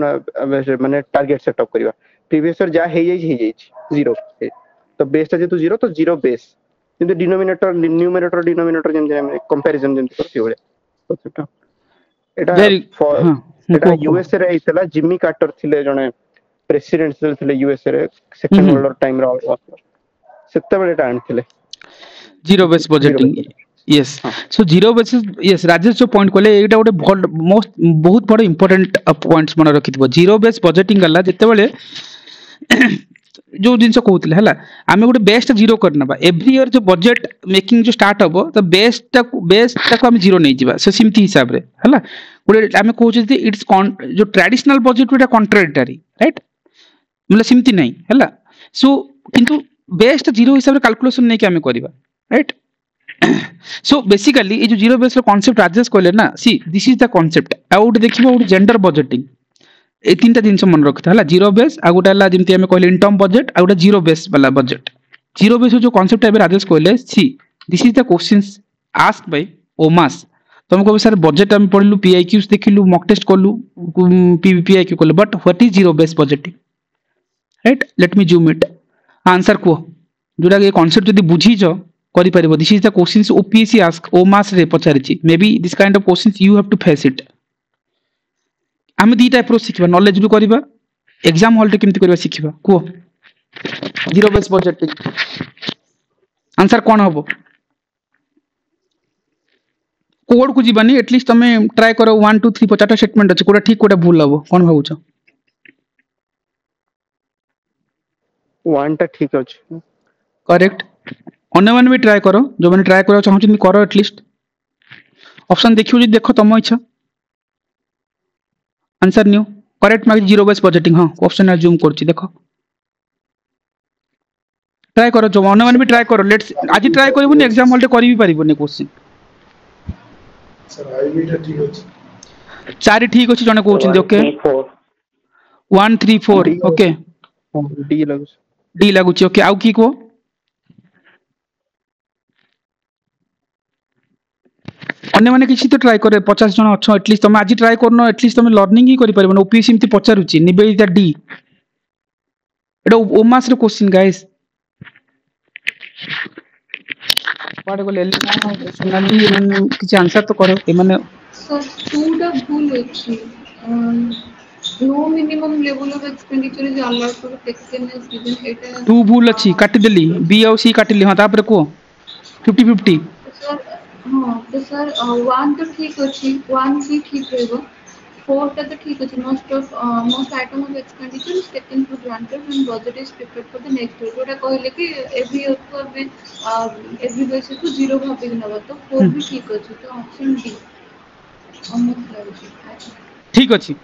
माने टारगेट सेटअप करिवा प्रीवियस ईयर जा हे जाई जीरो तो बेस ता जेतु जीरो तो जीरो बेस किंतु डिनोमिनेटर न्यूमरेटर डिनोमिनेटर जेम हम कंपैरिजन जेम करथि होले तो सेटा एटा एटा यूएसए रे आइतला जिमी कार्टर थिले जने प्रेसिडेंट थिले यूएसए रे सेकंड वर्ल्ड वॉर टाइम रो सेते बेले टाइम थिले zero base budgeting yes so zero base yes Rajesh जो पॉइंट कहले एटा गोटे मोस्ट बहुत बड़ इंपोर्टेंट पॉइंट्स मन रखिथबो जीरो बेस बजेटिंग गला जते बेले जो जिनस कहउतले हला आमे गोटे बेस जीरो करनबा एवरी ईयर जो बजेट मेकिंग जो स्टार्ट हबो तो बेस तक हम जीरो नै जिबा सो सिमती हिसाब रे हला गोटे आमे कहउछ जे इट्स जो ट्रेडिशनल बजेट एटा कॉन्ट्राडिक्टरी राइट मतलब सिमती नै हला सो किंतु बेस जीरो हिसाब रे कैलकुलेशन नै कि आमे करबा राइट सो बेसिकली ये जो जीरो बेस कांसेप्ट राजेश कहले ना see this is the concept आउट देखिबो जेंडर बजेटिंग ए तीनटा जिनस मन रखता है जीरो बेस आ गोटे हला जेमति हम कहले इनटर्म बजेट आ गोटे जीरो बेस वाला बजेट जीरो बेस जो कांसेप्ट है राजेश कहले see this is the questions asked by ओमास तुम कहबे सर बजेट हम पढलु पीआईक्यूज देखिलु मॉक टेस्ट करलु पीआईक्यू करलु but what is zero base budgeting right let me zoom it answer को जोडा के कांसेप्ट जदी बुझी जो करि परिबो this is the questions OPSC ask ओमास रे पचारिछि maybe this kind of questions you have to face it आमे दीटा अप्रोच सिखबा नॉलेज भी करबा एग्जाम हॉल रे केमति करबा सिखबा को जीरो बेस बजेटिंग आंसर कोन हबो कोड को जीबानी एटलीस्ट तमे ट्राई करो 1 2 3 50 स्टेटमेंट अछि कोडा ठीक कोडा भूल हबो कोन भाबुछ 1 टा ठीक अछि करेक्ट अन्य माने भी ट्राई करो जो माने ट्राई करो चाहू करो एटलीस्ट ऑप्शन देखियो जे देखो तम इच्छा answer new correct mark zero base budgeting हां ऑप्शन है जूम करछि देखो ट्राई करो जो अन्य माने भी ट्राई करो लेट्स आज ट्राई करबोनी एग्जाम हॉल रे करि भी परिबोनी क्वेश्चन सर आईबी टा ठीक अछि चारि ठीक अछि जने कहउछन ओके 1 3 4 ओके डी लागु डी लागुची ओके आउ की को अन्य माने किछि तो ट्राई करे 50 जन अच्छो एटलीस्ट तुम आज ट्राई करनो एटलीस्ट तुम लर्निंग ही करि परिबो ओपीएससी इमति पचारुची निवेदिता डी एटा ओमास रे क्वेश्चन गाइस पाडे को लेली ना पर्सनली मन किछि आंसर तो करो ए माने सर टूटा भूल अछि no minimum level of expenditure is allowed for taken as given एटा टू भूल अछि काटि देली बी और सी काटिली हां तापर को 50 50 सर हाँ तो सर 1 तो ठीक अछि 1 सी ठीक रहबो 4 टा तो ठीक अछि most item of expenditure is taken for granted and budget is prepared for the next year जोटा कहले कि every year को अबे every पैसे को जीरो भाबे नबा तो 4 भी ठीक अछि तो ऑप्शन डी almost लाଗୁଛି ठीक अछि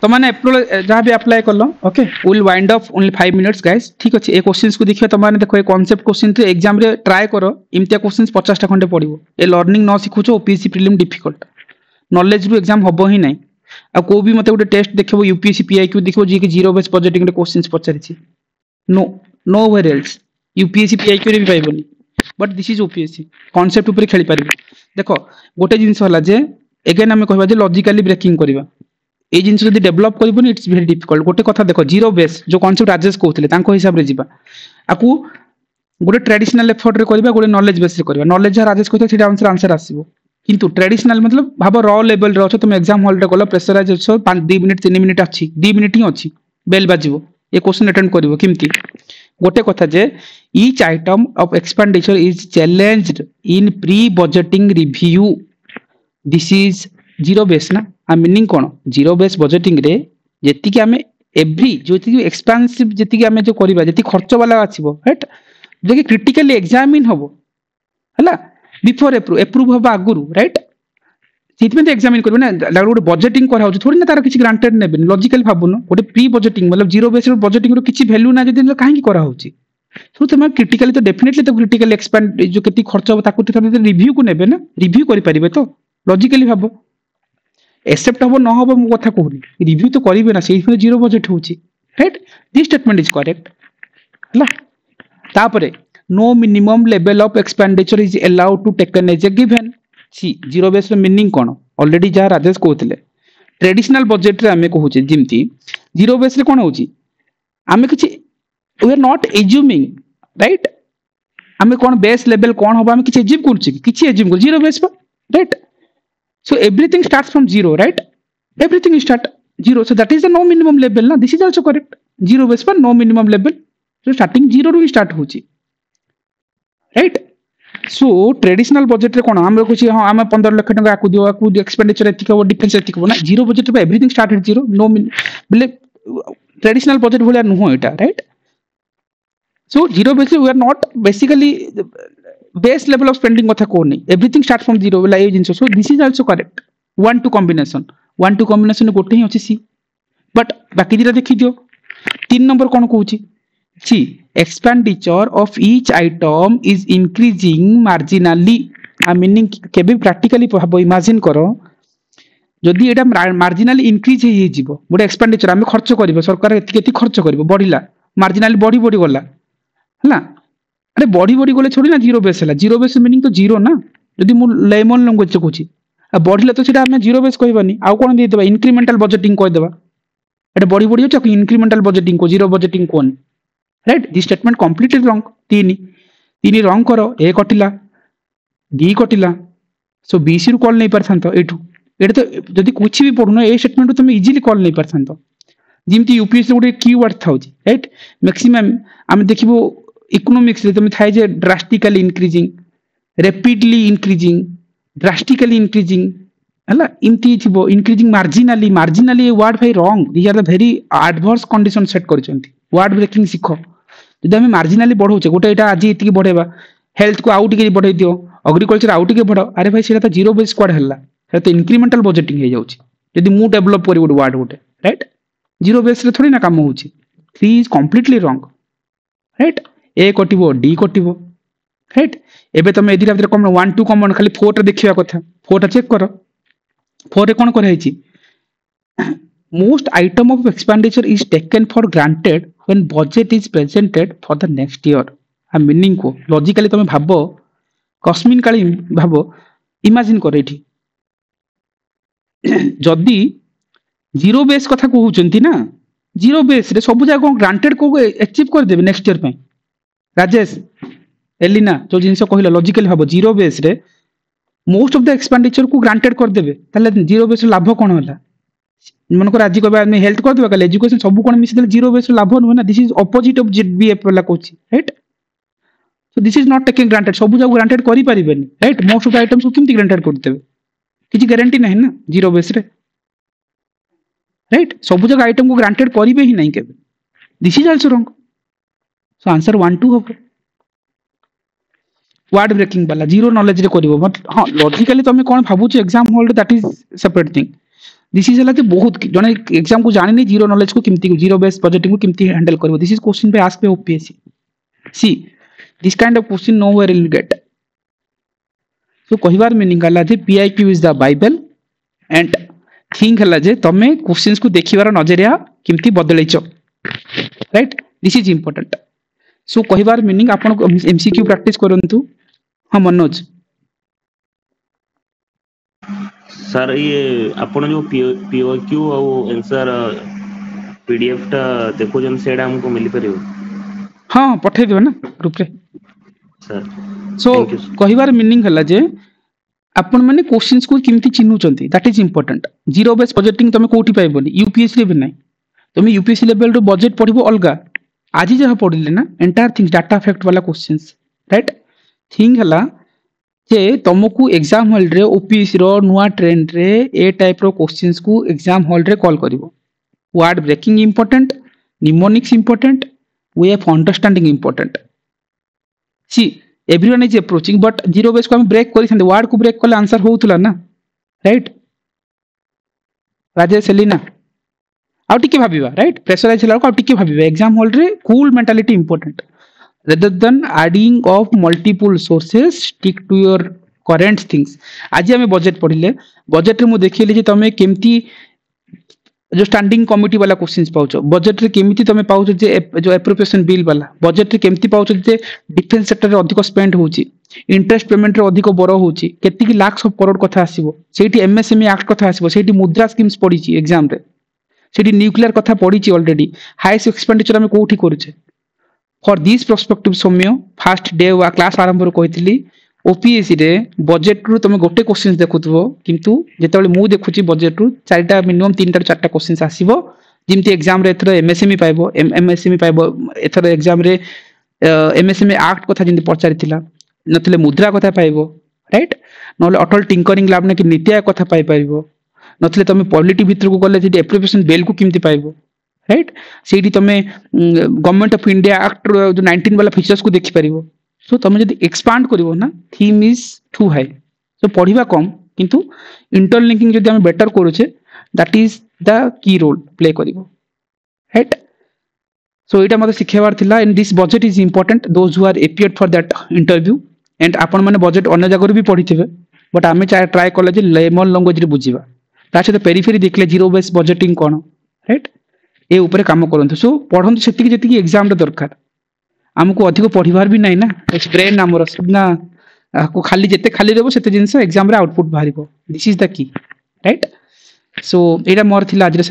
तो माने अप्रोल जहां भी अप्लाई करलो okay will wind up only 5 minutes guys ठीक अछि ए क्वेश्चंस को देखियो तो माने देखो ए कांसेप्ट क्वेश्चन थे एग्जाम रे ट्राई करो इम्तिया क्वेश्चंस 50 टा खंडे पडिबो ए लर्निंग न सिखुचो ओपीएससी प्रीलिम डिफिकल्ट नॉलेज रु एग्जाम हबो ही नै आ को भी मते गोटे टेस्ट देखबो यूपीएससी पीआईक्यू देखबो जे कि जीरो बेस बजेटिंग रे क्वेश्चंस पचारिछि no where else UPSC PIQ रे भी पाइबोनी but this is OPSC concept ऊपर खेली पारिबो देखो गोटे जिंस होला जे अगेन हमें कहबा जे लॉजिकली ब्रेकिंग करबा ए जिंस जदी डेवलप करबोनी इट्स वेरी डिफिकल्ट गोटे कथा देखो जीरो बेस जो कांसेप्ट राजेश कहउतले तांको हिसाब रे जीवा आकू गोटे ट्रेडिशनल एफर्ट रे करबा गोटे नॉलेज बेस रे करबा नॉलेज जा राजेश कहते सेटा आंसर आसीबो किंतु ट्रेडिशनल मतलब भाबो रॉ लेवल रे तुम एग्जाम हॉल रे गलो प्रेशराइज छ 5 2 मिनिट 3 मिनिट अछि 2 मिनिट ही अछि बेल बाजिबो ए क्वेश्चन अटेंड करिवो किमती गोटे कथा जे each item of expenditure is challenged in pre budgeting review this is zero base ना आ मीनिंग कोन जीरो बेस बजटिंग रे जेति कि हमें एवरी जेति एक्सपेंसिव जेति कि हमें जो करबा जेति खर्च वाला आछिबो राइट जे कि क्रिटिकली एग्जामिन हबो हला बिफोर अप्रूव हबा आगुरु राइट सीट में एग्जामिन करबे ना गोटे बजेटिंग करा होछ थोड़ी ना तार किछि ग्रांटेड नेबे लॉजिकल भाबुनो गोटे प्री बजेटिंग मतलब जीरो बेस बजेटिंग रो किछि वैल्यू ना जदि काहे की करा होछि तो तुम क्रिटिकली तो डेफिनेटली तो क्रिटिकली एक्सपेंड जो केति खर्च हो ताकु तो रिव्यू को नेबे ना रिव्यू करि परिबे तो लॉजिकली भाबो एक्सेप्ट हबो न हबो मो कथा कहूनी रिव्यू तो करिवे ना सेही जीरो बजेट होछि right this statement is correct हला तापरे no minimum level of expenditure is allowed to taken as a given see zero base रो मीनिंग कोन ऑलरेडी जा राजेश कहउतले ट्रेडिशनल बजेट रे हमें कहूचे जिमती जीरो बेस रे कोन होची हमें किछि we are not assuming right हमें कोन बेस लेवल कोन होबा हमें किछि एज्यूम करछि किछि एज्यूम कर जीरो बेस पर right so everything starts from zero right everything is start zero so that is the no minimum level na this is also correct zero base पर no minimum level so starting zero ru start होची right so traditional budget रे कोन हम कुछ हां हम 15 लाख टका आकु दियो आकु expenditure एतिक हो डिफेंस एतिक हो ना जीरो बजेट पे everything start at zero no बोले ट्रेडिशनल बजेट भलिया नुहो एटा right so zero base we are not basically base level of spending कथा को नहीं everything start from zero वाला ये जिंस so this is also correct 1 2 combination गोटे ही अछि सी बट बाकी दिरा देखि दियो 3 नंबर कोन कहूची see expenditure of each item is increasing marginally आ मीनिंग केबे प्रैक्टिकली भाबो इमेजिन करो जदि एटा मार्जिनली इंक्रीज हे जिवो गोटे एक्सपेंडिचर हम खर्च करबो सरकार एति खर्च करबो बढ़िला मार्जिनली बढ़ी गला हला अरे बढ़ी गले छोड़ी ना जीरो बेस है जीरो बेस मीनिंग तो जीरो ना जदि मु लेमन लैंग्वेज कहूची आ बढ़िला तो सेटा हमें जीरो बेस कहबानी आउ कोन दे देबा इंक्रीमेंटल बजेटिंग कह देबा एटा बढ़ी छ इंक्रीमेंटल बजेटिंग को जीरो बजेटिंग कोन right this statement completely wrong तीन रॉन्ग करो ए कटिला डी कटिला सो बीसी रु कॉल नहीं परथांतो एठू एटा तो जदि कुछ भी पढुनो ए स्टेटमेंट तुम इजीली कॉल नहीं परथांतो जिमती यूपीएससी गोटे कीवर्ड थाउची राइट मैक्सिमम हम देखिबो इकोनॉमिक्स रे तुम थाई जे drastically increasing rapidly increasing drastically increasing हला इमती थिबो इंक्रीजिंग मार्जिनली ए वर्ड भाई wrong these are the very adverse condition set करचंती वर्ड ब्रेकिंग सिखो जदि हम मार्जिनली बढ़ौचे गोटे एटा आज इतिकी बढ़ेबा हेल्थ को आउट के बढ़ाई दियो एग्रीकल्चर आउट के बढ़ो अरे भाई सेटा तो जीरो बेस क्वाड हल्ला सेटा तो इंक्रीमेंटल बजेटिंग हे जाउची जदि मु डेवलप करी गोटे वर्ड गोटे राइट जीरो बेस रे थोड़ी ना काम होउची 3 is completely wrong right A कटिबो डी कटिबो राइट एबे तुम एदिरा भीतर कम 1 2 कॉमन खाली 4 टा देखिया कथा 4 टा चेक करो 4 रे कोन करै छि most item of expenditure is taken for granted when budget is presented for the next year a meaning को logically तुम भाबो कस्मिन काली भाबो इमेजिन करे एठी जदी जीरो बेस कथा कहउचंती ना जीरो बेस रे सब जाक ग्रांटेड को अचीव कर देबे नेक्स्ट ईयर पे राजेश एलिना जो जिंस कहला लॉजिकली भाबो जीरो बेस रे मोस्ट ऑफ द एक्सपेंडिचर को ग्रांटेड कर देबे ताले जीरो बेस लाभ कोन होला मन को राजी कहबा ଆମେ हेल्थ कर देबा काले एजुकेशन सब कोन मिस देले जीरो बेस लाभ न ना this is opposite of ZBF वाला कोची right so this is not taking granted सब जाक ग्रांटेड करि परिबेनी right most of the items को किमती ग्रांटेड कर देबे किछि गारंटी नहीं ना जीरो बेस रे राइट सब जगह आइटम को ग्रांटेड करिवे ही नहीं केबे this is also wrong so answer 1 2 हो वर्ड ब्रेकिंग वाला जीरो नॉलेज रे करिवो बट हां लॉजिकली तमे कोन भाबुछ एग्जाम हॉल रे that is separate thing this is हला बहुत जने एग्जाम को जानि नहीं जीरो नॉलेज को किमती जीरो बेस बजटिंग को किमती हैंडल करबो दिस इज क्वेश्चन पे आस्क पे OPSC see this kind of question no where will get so कहिबार मीनिंग हला जे PIQ is the Bible and think हला जे तमे क्वेश्चंस को देखिबार नजरिया किमती बदलैछो right this is important so कहिबार मीनिंग आपन एमसीक्यू प्रैक्टिस करंतु हां मनोज सर ये आपण जो पीओक्यू और आंसर पीडीएफ टा देखो जन सेडा हमको मिली परियो हां पठै दियो ना ग्रुप रे सर सो कहिबार मीनिंग हला जे आपण माने क्वेश्चंस को किमती चिन्हुचंती that is important zero base budgeting तमे कोठी पाइबोनी यूपीएससी रे नहीं तमे यूपीएससी लेवल रो बजट पढिबो अलगा आज जहा पढिले ना एंटायर थिंग्स डाटा फैक्ट वाला क्वेश्चंस राइट थिंग हला जे तुमको एग्जाम हॉल रे ओपीएससी रो नुआ ट्रेंड रे ए टाइप रो क्वेश्चंस को एग्जाम हॉल रे कॉल करिवो word breaking important mnemonics important way of understanding important see everyone is approaching but zero base को हम ब्रेक करि संदे वर्ड को ब्रेक कले आंसर होउतला ना राइट राजेश एलिना आउ टिके भाबिबा राइट प्रेशराइज हला को आउ टिके भाबिबा एग्जाम हॉल रे cool mentality important rather than adding of multiple sources stick to your current things आज हमें बजट पढ़िले बजट रे मु देखिले जे तमे केमती जो स्टैंडिंग कमिटी वाला क्वेश्चंस पाउछो बजट रे केमती तमे पाउछो जे जो एप्रोप्रिएशन बिल वाला बजट रे केमती पाउछो जे डिफेंस सेक्टर रे अधिक स्पेंड होउची इंटरेस्ट पेमेंट रे अधिक बरो होउची केति लाख ऑफ करोड़ कथा आसीबो सेठी एमएसएमई एक्ट कथा आसीबो सेठी मुद्रा स्कीम्स पढिची एग्जाम रे सेठी न्यूक्लियर कथा पढिची ऑलरेडी हाईएस्ट एक्सपेंडिचर हमें कोठी करूछे for this perspective Saumya first day वा क्लास आरंभ रो कहितली ओपीएससी रे बजट रु तमे गोटे क्वेश्चन देखुथबो किंतु जेतेबेले मु देखुची बजट रु चारटा मिनिमम 3 टा 4टा क्वेश्चन आसीबो जिमती एग्जाम रे एथरो एमएसएमई पाइबो एमएसएमई पाइबो एथरो एग्जाम रे एमएसएमई एक्ट कथा जिंदी पचारिथिला नथिले मुद्रा कथा पाइबो राइट नले अटल टिंकरिंग लैब ने कि नीति आयोग कथा पाइ पाइबो नथिले तमे पॉलिटी भीतर को गले जे एप्रोप्रिएशन बिल को किमती पाइबो राइट सेठी तमे गवर्नमेंट ऑफ इंडिया एक्ट जो 19 वाला फीचर्स को देखि परिबो सो तमे जदी एक्सपांड करिवो ना theme is too high so पढिबा कम किंतु इंटरलिंकिंग जदी हम बेटर करूचे that is the key role play करिवो राइट सो एटा मते सिखेबार थिला and this budget is important those who are appeared for that interview and आपण माने बजट अन्य जगह भी पढिथिबे बट आमे ट्राई करले जे लेमन लैंग्वेज रे बुझिबा ता छते पेरिफेरी देखले जीरो बेस बजटिंग कोन राइट ए ऊपर काम करंतु सो पढंतु सेतिकी जेतिकी एग्जाम रे दरकार हमको अधिक पढिबार भी नाही ना ब्रेन हमर ना को खाली जेते खाली रहबो सेते जिंस एग्जाम रे आउटपुट बाहरिबो this is the key right so एटा मोर थिला आज रे